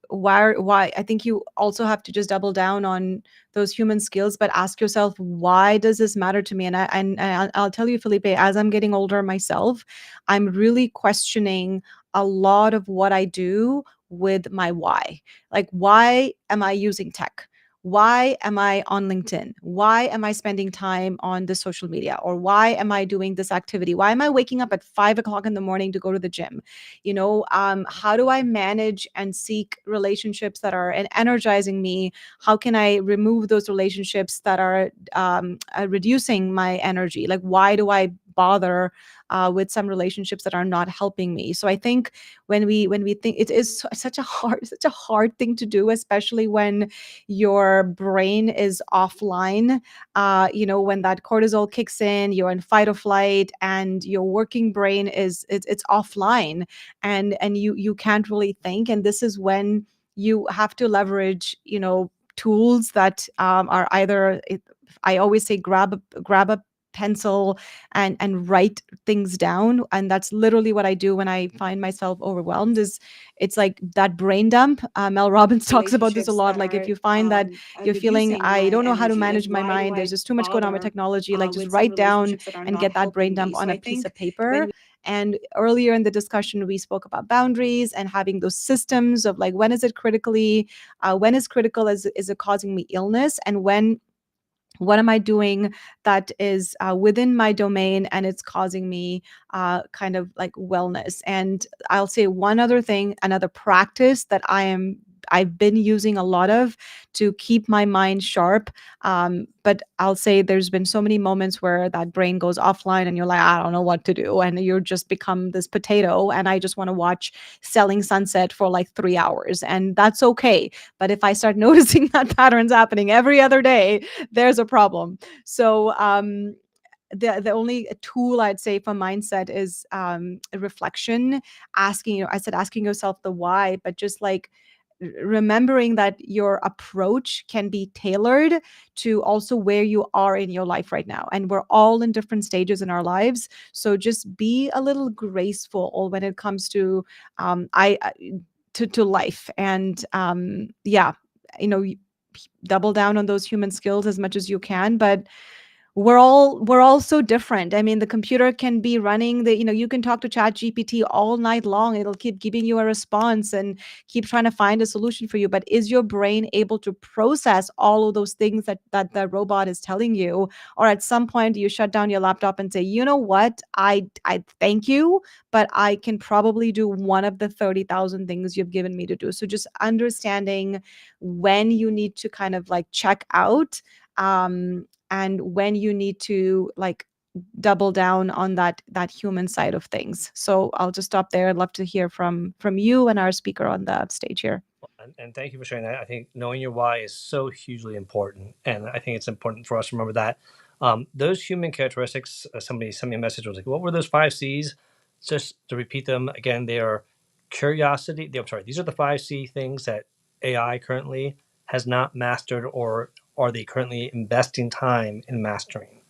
Why I think you also have to just double down on those human skills, but ask yourself, why does this matter to me? And I'll tell you, Felipe, as I'm getting older myself, I'm really questioning a lot of what I do with my why. Like, why am I using tech? Why am I on LinkedIn? Why am I spending time on the social media? Or why am I doing this activity? Why am I waking up at 5 o'clock in the morning to go to the gym? How do I manage and seek relationships that are energizing me? How can I remove those relationships that are reducing my energy? Like, why do I bother with some relationships that are not helping me? So I think when we think, it is such a hard thing to do, especially when your brain is offline. When that cortisol kicks in, you're in fight or flight, and your working brain it's offline, and you can't really think. And this is when you have to leverage tools that are either I always say, grab a pencil and write things down. And that's literally what I do when I find myself overwhelmed. Is It's like that brain dump. Mel Robbins talks about this a Relationships lot. that Like, if are you find that you're feeling, reducing I my don't know how to energy, like manage my why do mind, there's I just too much going on with bother technology, like, just with some write down relationships that are and not get that brain helping me? dump So on a I piece think of paper. And earlier in the discussion, we spoke about boundaries and having those systems of, like, when is it when is critical, is it causing me illness, and what am I doing that is within my domain and it's causing me kind of like wellness. And I'll say one other thing, another practice that I've been using a lot of to keep my mind sharp. But I'll say there's been so many moments where that brain goes offline and you're like, I don't know what to do. And you're just become this potato. And I just want to watch Selling Sunset for like 3 hours. And that's okay. But if I start noticing that patterns happening every other day, there's a problem. So the only tool I'd say for mindset is reflection. Asking yourself the why, but just like remembering that your approach can be tailored to also where you are in your life right now, and we're all in different stages in our lives. So just be a little graceful when it comes to I to life. And yeah, you know double down on those human skills as much as you can. But we're all so different. I mean, the computer can be running you can talk to Chat GPT all night long. It'll keep giving you a response and keep trying to find a solution for you. But is your brain able to process all of those things that the robot is telling you? Or at some point, do you shut down your laptop and say, you know what? I thank you, but I can probably do one of the 30,000 things you've given me to do. So just understanding when you need to kind of like check out, and when you need to like double down on that human side of things. So I'll just stop there. I'd love to hear from you and our speaker on the stage here. And thank you for sharing that. I think knowing your why is so hugely important, and I think it's important for us to remember that those human characteristics. Somebody sent me a message, was like, "What were those 5 C's?" Just to repeat them again, they are curiosity. I'm sorry, these are the 5 C things that AI currently has not mastered, or are they currently investing time in mastering.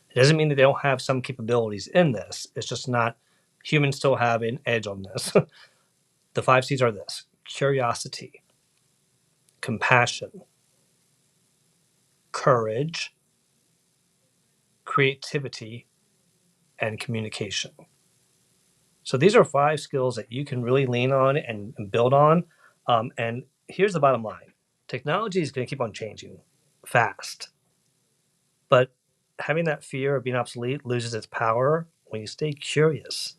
It doesn't mean that they don't have some capabilities in this. It's just not, humans still have an edge on this. The 5 C's are this: curiosity, compassion, courage, creativity, and communication. So these are 5 skills that you can really lean on and build on. And here's the bottom line: technology is going to keep on changing fast, but having that fear of being obsolete loses its power when you stay curious,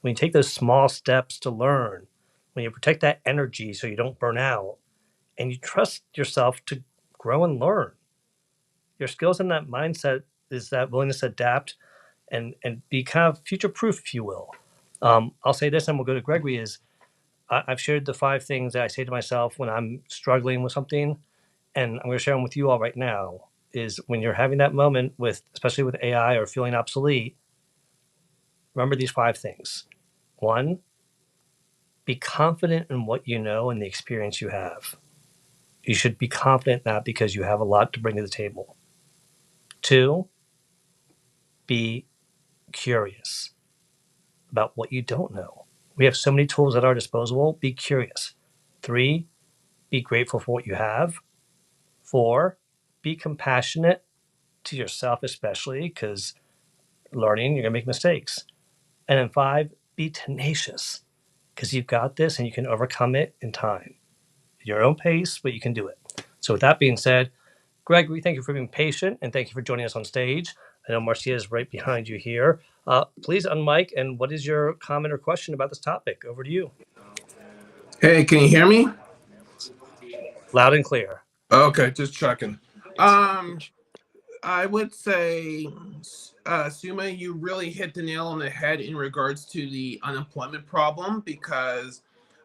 when you take those small steps to learn, when you protect that energy so you don't burn out, and you trust yourself to grow and learn. Your skills and that mindset is that willingness to adapt and be kind of future proof, if you will. I'll say this, and we'll go to Gregory. Is I've shared the 5 things that I say to myself when I'm struggling with something, and I'm going to share them with you all right now. Is when you're having that moment with, especially with AI or feeling obsolete, remember these 5 things. One, be confident in what you know and the experience you have. You should be confident in that because you have a lot to bring to the table. 2, be curious about what you don't know. We have so many tools at our disposal. Be curious. 3, be grateful for what you have. 4, be compassionate to yourself, especially because learning, you're going to make mistakes. And then 5, be tenacious because you've got this and you can overcome it in time. Your own pace, but you can do it. So, with that being said, Gregory, thank you for being patient and thank you for joining us on stage. I know Marcia is right behind you here. Please unmic, and what is your comment or question about this topic? Over to you. Hey, can you hear me? Loud and clear. Okay, just checking. I would say, Suma, you really hit the nail on the head in regards to the unemployment problem, because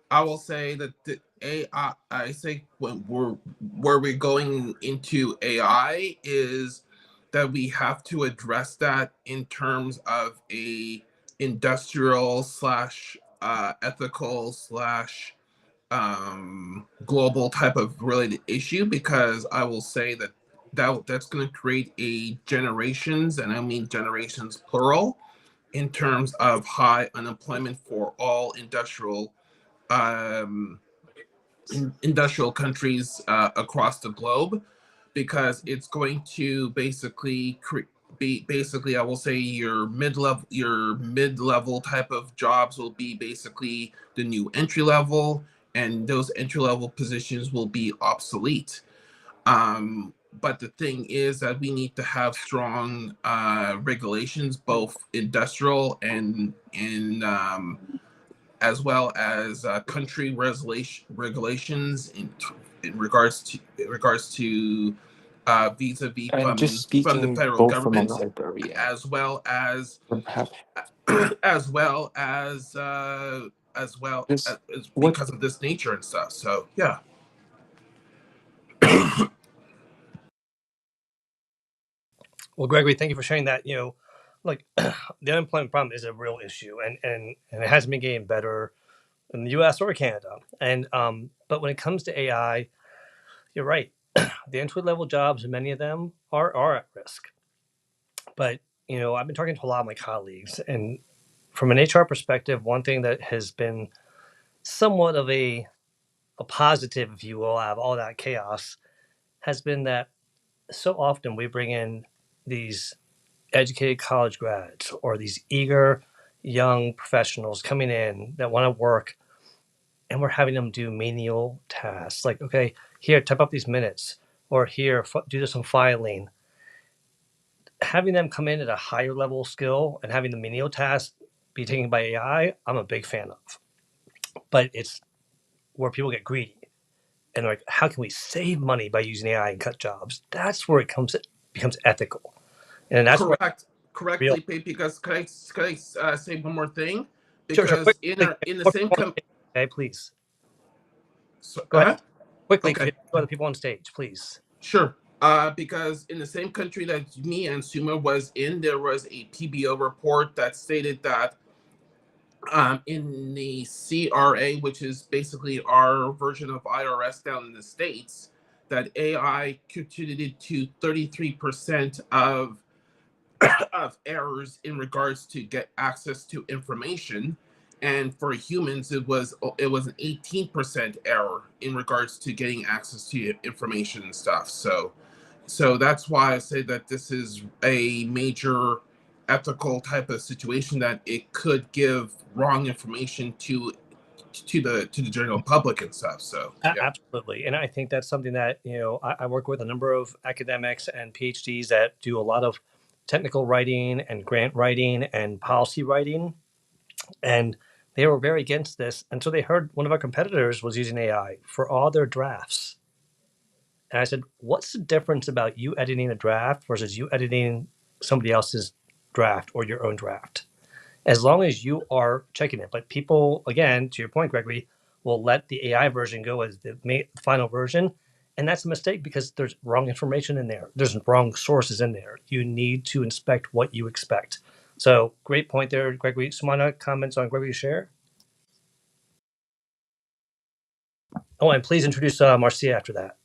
I will say that the AI, I say when where we're going into AI is that we have to address that in terms of a industrial slash ethical slash global type of related issue, because I will say that that's going to create a generations, and I mean generations plural, in terms of high unemployment for all industrial countries across the globe, because it's going to basically be basically, I will say, your mid-level type of jobs will be basically the new entry level, and those entry level positions will be obsolete. But the thing is that we need to have strong regulations, both industrial and in as well as country regulations in regards to vis-a-vis And just from the speaking federal both from a government, library and as well as perhaps as well as just what because of this nature and stuff. So yeah. Well, Gregory, thank you for sharing that. Like the unemployment problem is a real issue, and it hasn't been getting better in the U.S. or Canada. And but when it comes to AI, you're right. The entry level jobs, many of them are at risk. But I've been talking to a lot of my colleagues, and from an HR perspective, one thing that has been somewhat of a positive, if you will, out of all that chaos, has been that so often we bring in these educated college grads or these eager young professionals coming in that want to work, and we're having them do menial tasks like, okay, here, type up these minutes, or here, do some filing. Having them come in at a higher level skill and having the menial tasks be taken by AI, I'm a big fan of. But it's where people get greedy and they're like, how can we save money by using AI and cut jobs? That's where becomes ethical, and that's where Correct, real. Felipe. Because could I say one more thing? Sure. Because Quickly, in the quick same okay, please so, go ahead. Quickly, because okay. we have other people on stage, please. Sure. Because in the same country that me and Suma was in, there was a PBO report that stated that in the CRA, which is basically our version of IRS down in the States, that AI contributed to 33% of errors in regards to get access to information. And for humans, it was an 18% error in regards to getting access to information and stuff. So that's why I say that this is a major ethical type of situation, that it could give wrong information to the general public and stuff. So yeah. Absolutely. And I think that's something that, I work with a number of academics and PhDs that do a lot of technical writing and grant writing and policy writing. And they were very against this until they heard one of our competitors was using AI for all their drafts. And I said, what's the difference about you editing a draft versus you editing somebody else's draft or your own draft? As long as you are checking it. But people, again, to your point, Gregory, will let the AI version go as the final version. And that's a mistake because there's wrong information in there. There's wrong sources in there. You need to inspect what you expect. So great point there, Gregory. Sumana, comments on Gregory's share? Oh, and please introduce Marcia after that.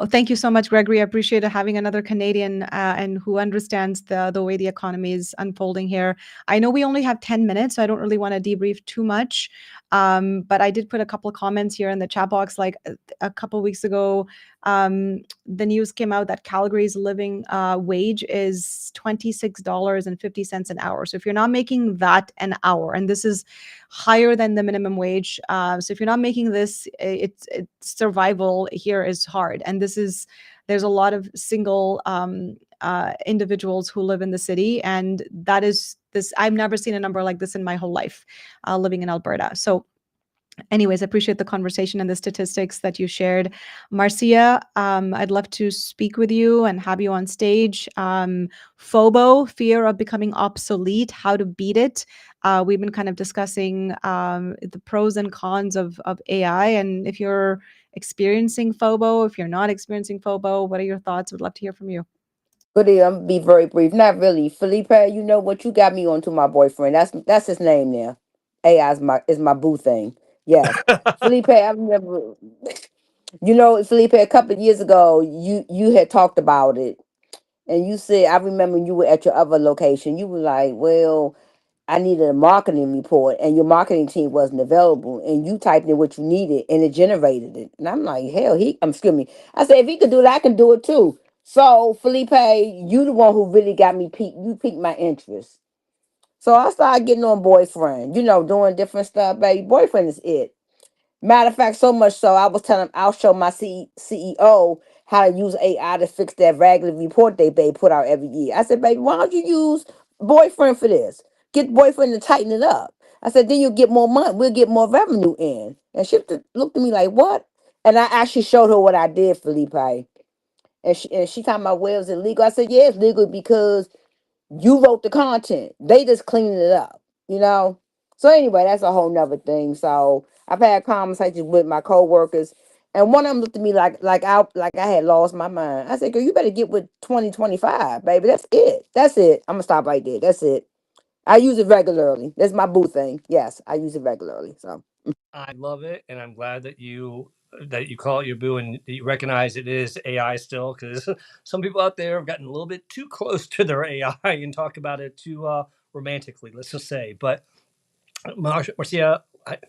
Oh, thank you so much, Gregory. I appreciate having another Canadian and who understands the way the economy is unfolding here. I know we only have 10 minutes, so I don't really want to debrief too much. But I did put a couple of comments here in the chat box. Like a couple of weeks ago, the news came out that Calgary's living wage is $26.50 an hour. So if you're not making that an hour, and this is higher than the minimum wage, so if you're not making this, it's survival here is hard. And there's a lot of single individuals who live in the city, and that is this. I've never seen a number like this in my whole life, living in Alberta. So anyways, I appreciate the conversation and the statistics that you shared. Marcia, I'd love to speak with you and have you on stage. FOBO, fear of becoming obsolete, how to beat it. We've been kind of discussing the pros and cons of AI. And if you're experiencing FOBO, if you're not experiencing FOBO, what are your thoughts? Would love to hear from you. Good day, I'm gonna be very brief. Not really. Felipe, you know what? You got me onto my boyfriend. That's his name now. AI is my boo thing. Yes. Felipe, I remember Felipe, a couple of years ago, you had talked about it. And you said, I remember you were at your other location. You were like, well, I needed a marketing report, and your marketing team wasn't available. And you typed in what you needed, and it generated it. And I'm like, hell, excuse me. I said, if he could do it, I can do it too. So, Felipe, you the one who really got me you piqued my interest. So I started getting on boyfriend, doing different stuff, baby. Boyfriend is it. Matter of fact, so much so, I was telling him I'll show my CEO how to use AI to fix that regular report they put out every year. I said, baby, why don't you use boyfriend for this? Get boyfriend to tighten it up. I said, then you'll get more money. We'll get more revenue in. And she looked at me like, what? And I actually showed her what I did, Felipe. And she talking about, well, is it legal? I said, yeah, it's legal because you wrote the content. They just cleaned it up. So anyway, that's a whole nother thing. So I've had conversations with my coworkers, and one of them looked at me like I had lost my mind. I said, girl, you better get with 2025, baby. That's it. That's it. I'm gonna stop right there. That's it. I use it regularly. That's my boo thing. Yes, I use it regularly. So I love it, and I'm glad that you call it your boo and that you recognize it is AI still, because some people out there have gotten a little bit too close to their AI and talk about it too romantically, let's just say. But Marcia,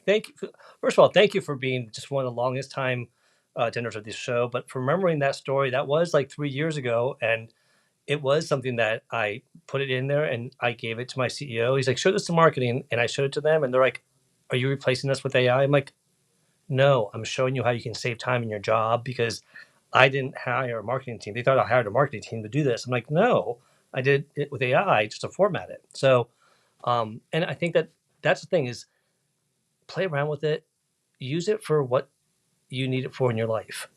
thank you. First of all, thank you for being just one of the longest time attenders of this show. But for remembering that story, that was like 3 years ago, and it was something that I put it in there and I gave it to my CEO. He's like, show this to marketing, and I showed it to them, and they're like, are you replacing us with AI? I'm like, no, I'm showing you how you can save time in your job, because I didn't hire a marketing team. They thought I hired a marketing team to do this. I'm like, no, I did it with AI just to format it. So, and I think that's the thing is play around with it, use it for what you need it for in your life.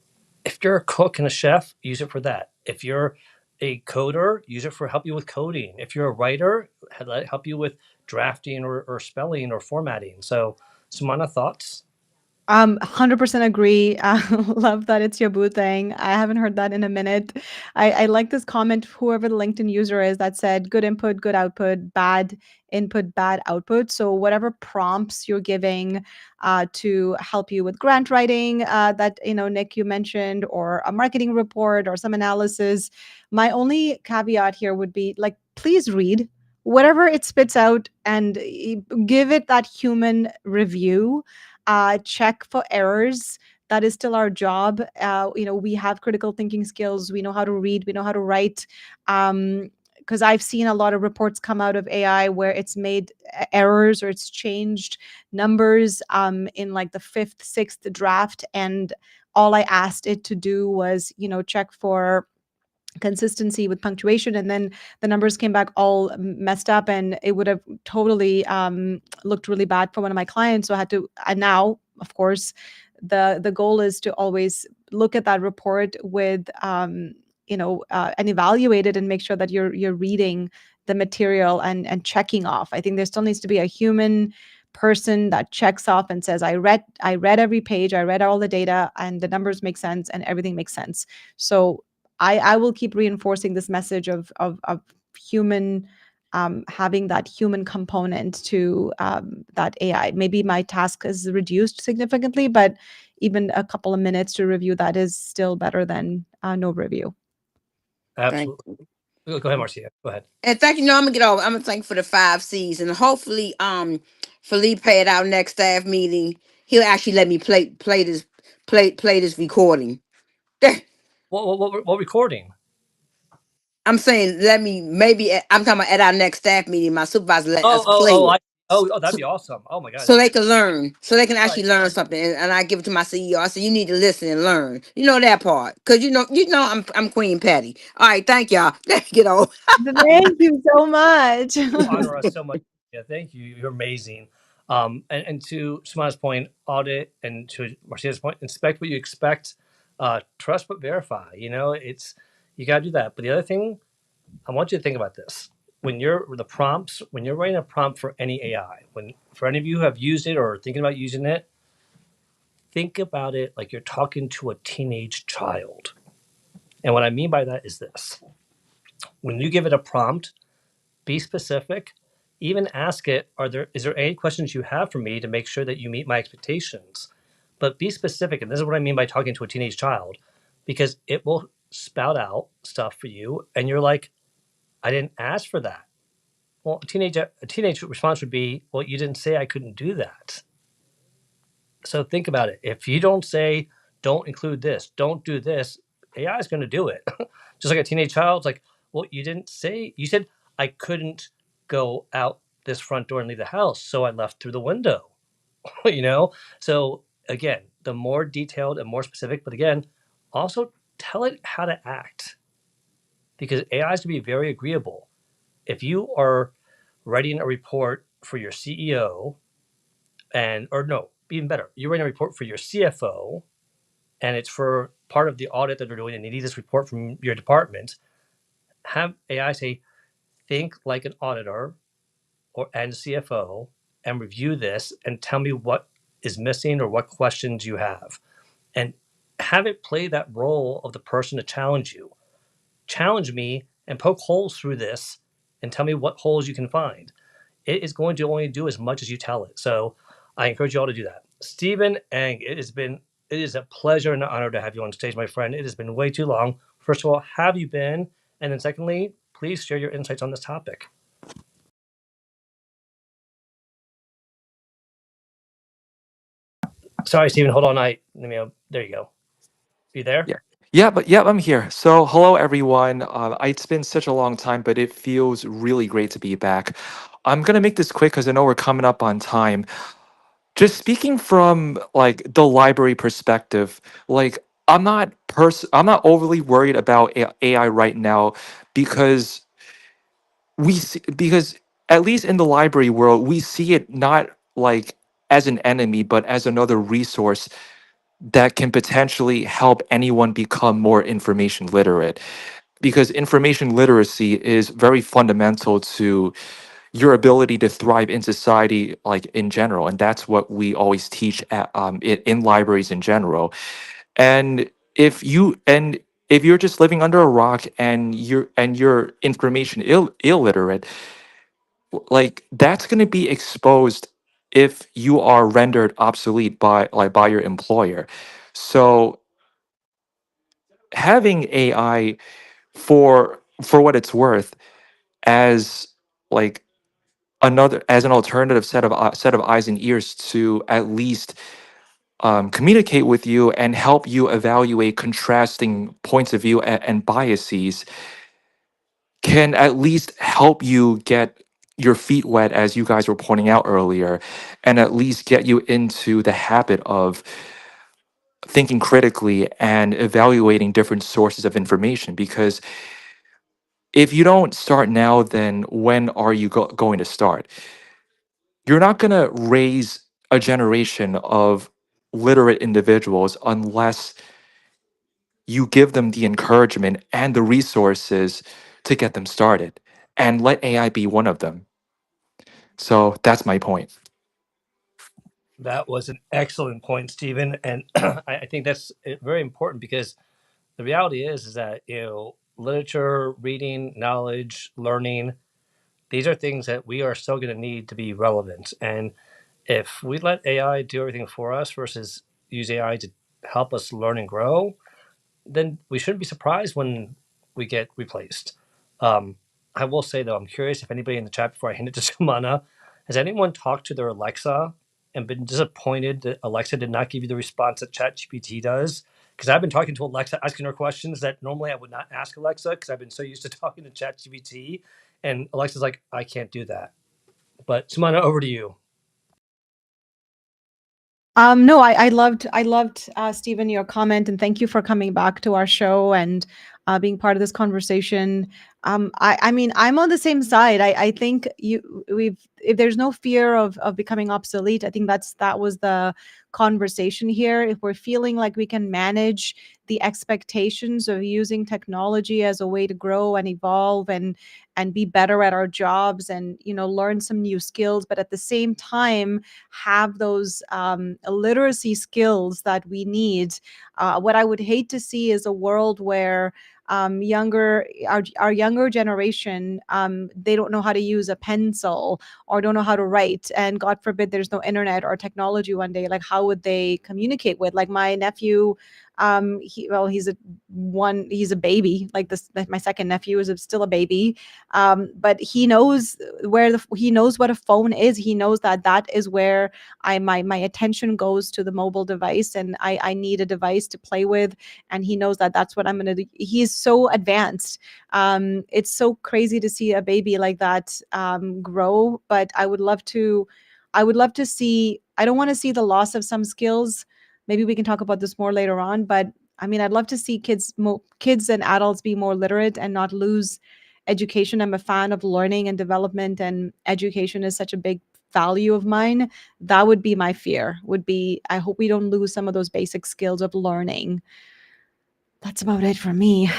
If you're a cook and a chef, use it for that. If you're a coder, use it for help you with coding. If you're a writer, let it help you with drafting or spelling or formatting. So, Sumana, thoughts? 100% agree. Love that it's your boo thing. I haven't heard that in a minute. I like this comment, whoever the LinkedIn user is, that said, good input, good output, bad input, bad output. So whatever prompts you're giving to help you with grant writing that, Nick, you mentioned, or a marketing report or some analysis, my only caveat here would be like, please read whatever it spits out and give it that human review. Check for errors. That is still our job. We have critical thinking skills. We know how to read. We know how to write. Because I've seen a lot of reports come out of AI where it's made errors or it's changed numbers in like the fifth, sixth draft, and all I asked it to do was, check for consistency with punctuation, and then the numbers came back all messed up, and it would have totally looked really bad for one of my clients. So I had to, and now of course the goal is to always look at that report with and evaluate it and make sure that you're reading the material and checking off. I think there still needs to be a human person that checks off and says, I read every page, I read all the data, and the numbers make sense and everything makes sense. So I will keep reinforcing this message of human, having that human component to that AI. Maybe my task is reduced significantly, but even a couple of minutes to review that is still better than no review. thank Absolutely. you. Go ahead, Marcia. Go ahead. And thank you. No, I'm gonna get over. I'm gonna thank you for the 5 C's, and hopefully, Felipe at our next staff meeting, he'll actually let me play this recording. What recording? I'm saying let me I'm talking about at our next staff meeting. My supervisor let Oh, us oh, play oh, it that'd be awesome. Oh my God, so that'd they be can learn, so they can right. actually learn something. And I give it to my CEO. I said, you need to listen and learn. You know that part, cause I'm Queen Patty. All right, thank y'all. Let me get over. Thank you so much. You honor us so much. Yeah, thank you. You're amazing. And to Sumana's point, audit, and to Marcia's point, inspect what you expect. Trust but verify. You know, it's you got to do that. But the other thing, I want you to think about this. When you're writing a prompt for any AI, when for any of you who have used it or are thinking about using it, think about it like you're talking to a teenage child. And what I mean by that is this: when you give it a prompt, be specific. Even ask it, is there any questions you have for me to make sure that you meet my expectations? But be specific, and this is what I mean by talking to a teenage child, because it will spout out stuff for you, and you're like, I didn't ask for that. Well, a teenage response would be, well, you didn't say I couldn't do that. So think about it. If you don't say, don't include this, don't do this, AI is going to do it. Just like a teenage child's like, well, you didn't say, you said I couldn't go out this front door and leave the house. So I left through the window, you know? So again, the more detailed and more specific, but again, also tell it how to act because AI is going to be very agreeable. If you are writing a report for your CEO or no, even better, you're writing a report for your CFO and it's for part of the audit that they're doing and they need this report from your department, have AI say, think like an auditor and CFO and review this and tell me what is missing or what questions you have. And have it play that role of the person to challenge you. Challenge me and poke holes through this and tell me what holes you can find. It is going to only do as much as you tell it. So I encourage you all to do that. Stephen Ang, it is a pleasure and an honor to have you on stage, my friend. It has been way too long. First of all, have you been? And then secondly, please share your insights on this topic. Sorry, Stephen, hold on. There you go. You there? Yeah. Yeah, but yeah, I'm here. So, hello everyone. It's been such a long time, but it feels really great to be back. I'm gonna make this quick because I know we're coming up on time. Just speaking from like the library perspective, like I'm not overly worried about AI right now because because at least in the library world, we see it not like as an enemy, but as another resource that can potentially help anyone become more information literate because information literacy is very fundamental to your ability to thrive in society like in general, and that's what we always teach in libraries in general. And if you're just living under a rock and you're information illiterate, like that's going to be exposed if you are rendered obsolete by your employer. So having AI for what it's worth as like as an alternative set of eyes and ears to at least communicate with you and help you evaluate contrasting points of view and biases can at least help you get your feet wet, as you guys were pointing out earlier, and at least get you into the habit of thinking critically and evaluating different sources of information. Because if you don't start now, then when are you going to start? You're not going to raise a generation of literate individuals unless you give them the encouragement and the resources to get them started. And let AI be one of them. So that's my point. That was an excellent point, Stephen. And I think that's very important because the reality is that, literature, reading, knowledge, learning, these are things that we are still going to need to be relevant. And if we let AI do everything for us versus use AI to help us learn and grow, then we shouldn't be surprised when we get replaced. Um, I will say though, I'm curious if anybody in the chat before I hand it to Sumana, has anyone talked to their Alexa and been disappointed that Alexa did not give you the response that ChatGPT does? Because I've been talking to Alexa, asking her questions that normally I would not ask Alexa because I've been so used to talking to ChatGPT, and Alexa's like, I can't do that. But Sumana, over to you. No, I loved Stephen, your comment, and thank you for coming back to our show and being part of this conversation. I mean, I'm on the same side. I think we've if there's no fear of becoming obsolete, I think that was the conversation here. If we're feeling like we can manage the expectations of using technology as a way to grow and evolve and be better at our jobs and learn some new skills, but at the same time have those literacy skills that we need. What I would hate to see is a world where our younger generation, they don't know how to use a pencil or don't know how to write, and God forbid there's no internet or technology one day. Like, how would they communicate with, like, my nephew? He's a baby. Like, this, like, my second nephew is still a baby, but he knows he knows what a phone is. He knows that is where my attention goes to the mobile device, and I need a device to play with, and he knows that that's what I'm going to do. He's so advanced. It's so crazy to see a baby like that grow, but I would love to see. I don't want to see the loss of some skills. Maybe we can talk about this more later on, but I mean, I'd love to see kids and adults be more literate and not lose education. I'm a fan of learning and development, and education is such a big value of mine. That would be my fear. Would be, I hope we don't lose some of those basic skills of learning. That's about it for me.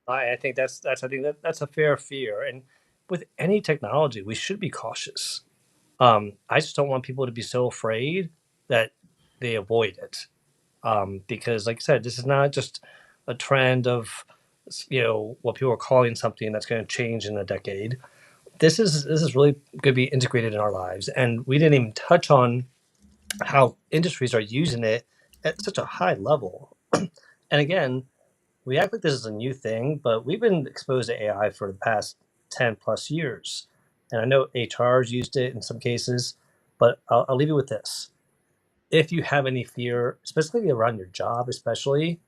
I think that's a fair fear, and with any technology, we should be cautious. I just don't want people to be so afraid that they avoid it. Because, like I said, this is not just a trend of what people are calling something that's going to change in a decade. This is really going to be integrated in our lives, and we didn't even touch on how industries are using it at such a high level. And again, we act like this is a new thing, but we've been exposed to AI for the past 10 plus years. And I know HR's used it in some cases, but I'll leave you with this. If you have any fear, especially around your job, especially,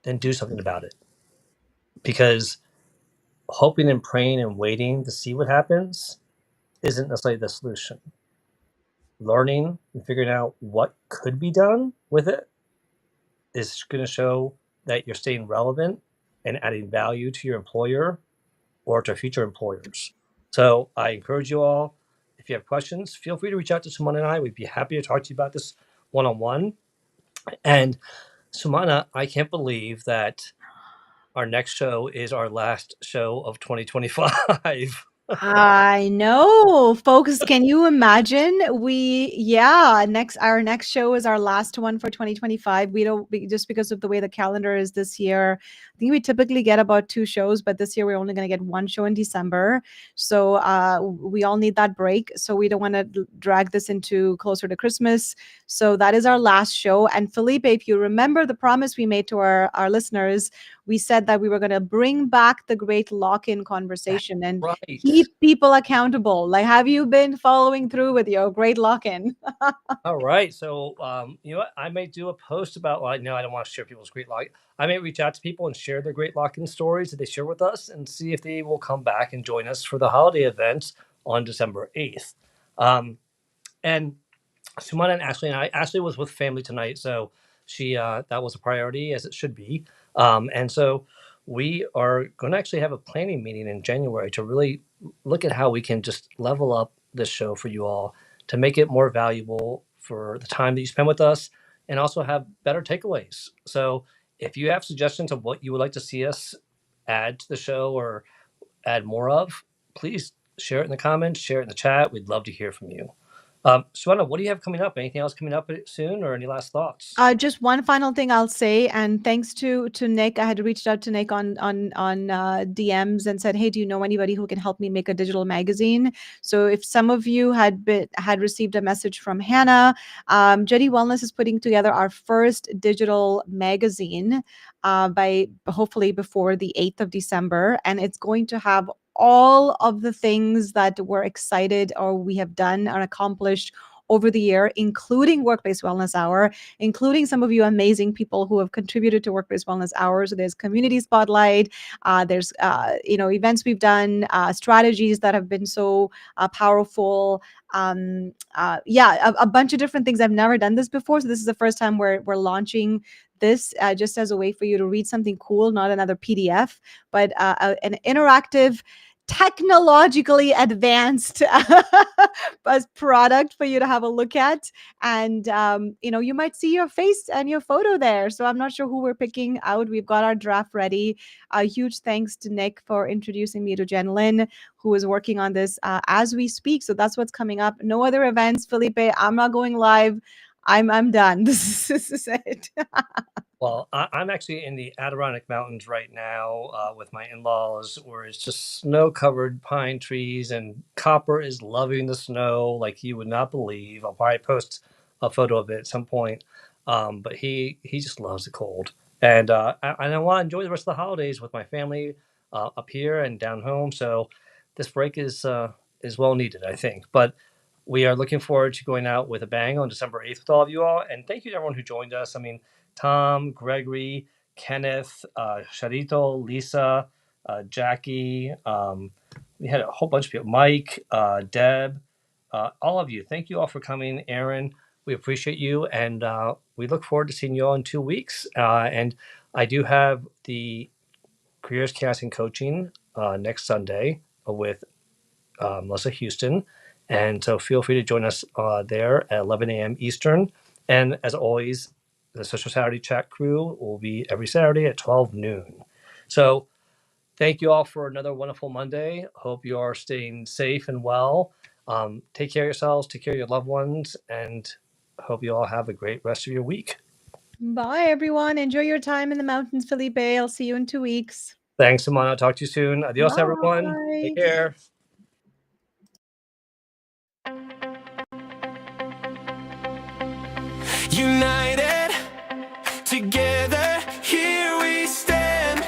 then do something about it. Because hoping and praying and waiting to see what happens isn't necessarily the solution. Learning and figuring out what could be done with it is going to show that you're staying relevant and adding value to your employer or to future employers. So I encourage you all, if you have questions, feel free to reach out to Sumana and I. We'd be happy to talk to you about this one on one. And Sumana, I can't believe that our next show is our last show of 2025. I know, folks. Can you imagine? Our next show is our last one for 2025. Just because of the way the calendar is this year. I think we typically get about 2 shows, but this year we're only going to get 1 show in December. So we all need that break. So we don't want to drag this into closer to Christmas. So that is our last show. And Felipe, if you remember the promise we made to our listeners, we said that we were going to bring back the great lock-in conversation and Right. keep people accountable. Like, have you been following through with your great lock-in? All right. So, you know what? I may do a post about, well, no, I don't want to share people's great lock. I may reach out to people and share their great lock in stories that they share with us and see if they will come back and join us for the holiday event on December 8th. And Sumana and Ashley was with family tonight, so she that was a priority as it should be. And so we are going to actually have a planning meeting in January to really look at how we can just level up this show for you all to make it more valuable for the time that you spend with us, and also have better takeaways. So if you have suggestions of what you would like to see us add to the show or add more of, please share it in the comments, share it in the chat. We'd love to hear from you. Sumana, what do you have coming up? Anything else coming up soon, or any last thoughts? Just one final thing I'll say, and thanks to Nick. I had reached out to Nick on DMs and said, "Hey, do you know anybody who can help me make a digital magazine?" So if some of you had received a message from Hannah, Jetty Wellness is putting together our first digital magazine by hopefully before the 8th of December, and it's going to have all of the things that we're excited or we have done and accomplished over the year, including Workplace Wellness Hour, including some of you amazing people who have contributed to Workplace Wellness Hour. So there's community spotlight, there's events we've done, strategies that have been so powerful. A bunch of different things. I've never done this before, so this is the first time we're launching this just as a way for you to read something cool, not another PDF, but an interactive, technologically advanced as product for you to have a look at. And you might see your face and your photo there. So I'm not sure who we're picking out. We've got our draft ready. A huge thanks to Nick for introducing me to Jen Lynn, who is working on this as we speak. So that's what's coming up. No other events, Felipe. I'm not going live. I'm done. This is it. Well, I'm actually in the Adirondack Mountains right now with my in-laws, where it's just snow-covered pine trees, and Copper is loving the snow like you would not believe. I'll probably post a photo of it at some point. But he just loves the cold, and I want to enjoy the rest of the holidays with my family up here and down home. So this break is well needed, I think. But we are looking forward to going out with a bang on December 8th with all of you all, and thank you to everyone who joined us. I mean, Tom, Gregory, Kenneth, Sharito, Lisa, Jackie. We had a whole bunch of people. Mike, Deb, all of you. Thank you all for coming. Aaron, we appreciate you, and we look forward to seeing you all in 2 weeks. And I do have the Careers Casting Coaching next Sunday with Melissa Houston. And so feel free to join us there at 11 a.m. Eastern. And as always, the Social Saturday Chat crew will be every Saturday at 12 noon. So thank you all for another wonderful Monday. Hope you are staying safe and well. Take care of yourselves, take care of your loved ones, and hope you all have a great rest of your week. Bye, everyone. Enjoy your time in the mountains, Felipe. I'll see you in 2 weeks. Thanks, Sumana. Talk to you soon. Adios, everyone. Bye. Take care. United, together, here we stand.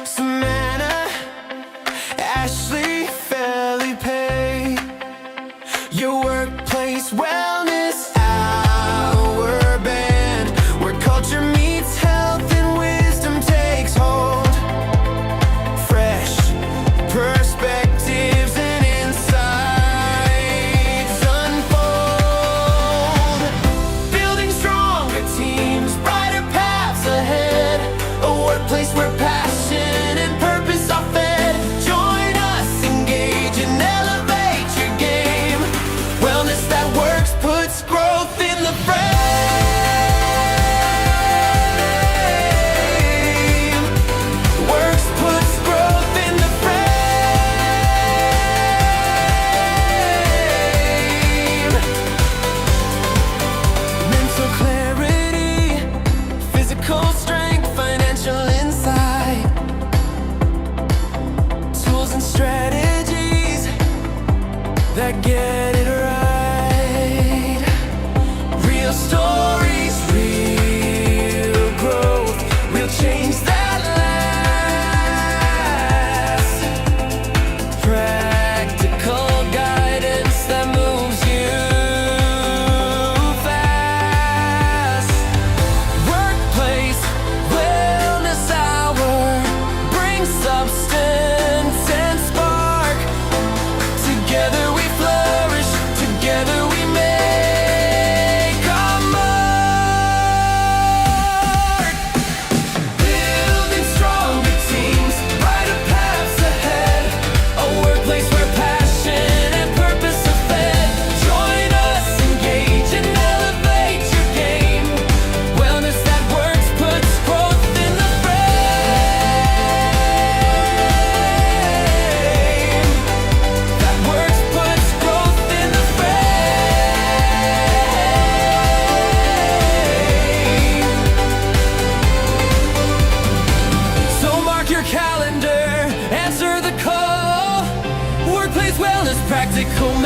Sumana, Ashley, Felipe, your workplace wellness hour band, where culture meets health and wisdom takes hold. Fresh perspectives and insights unfold, building stronger teams, brighter paths ahead, a workplace where passion and purpose are fed. Join us, engage and elevate your game. Wellness that works puts growth in the frame. Works puts growth in the frame. Mental clarity, physical strength, financial insight. practical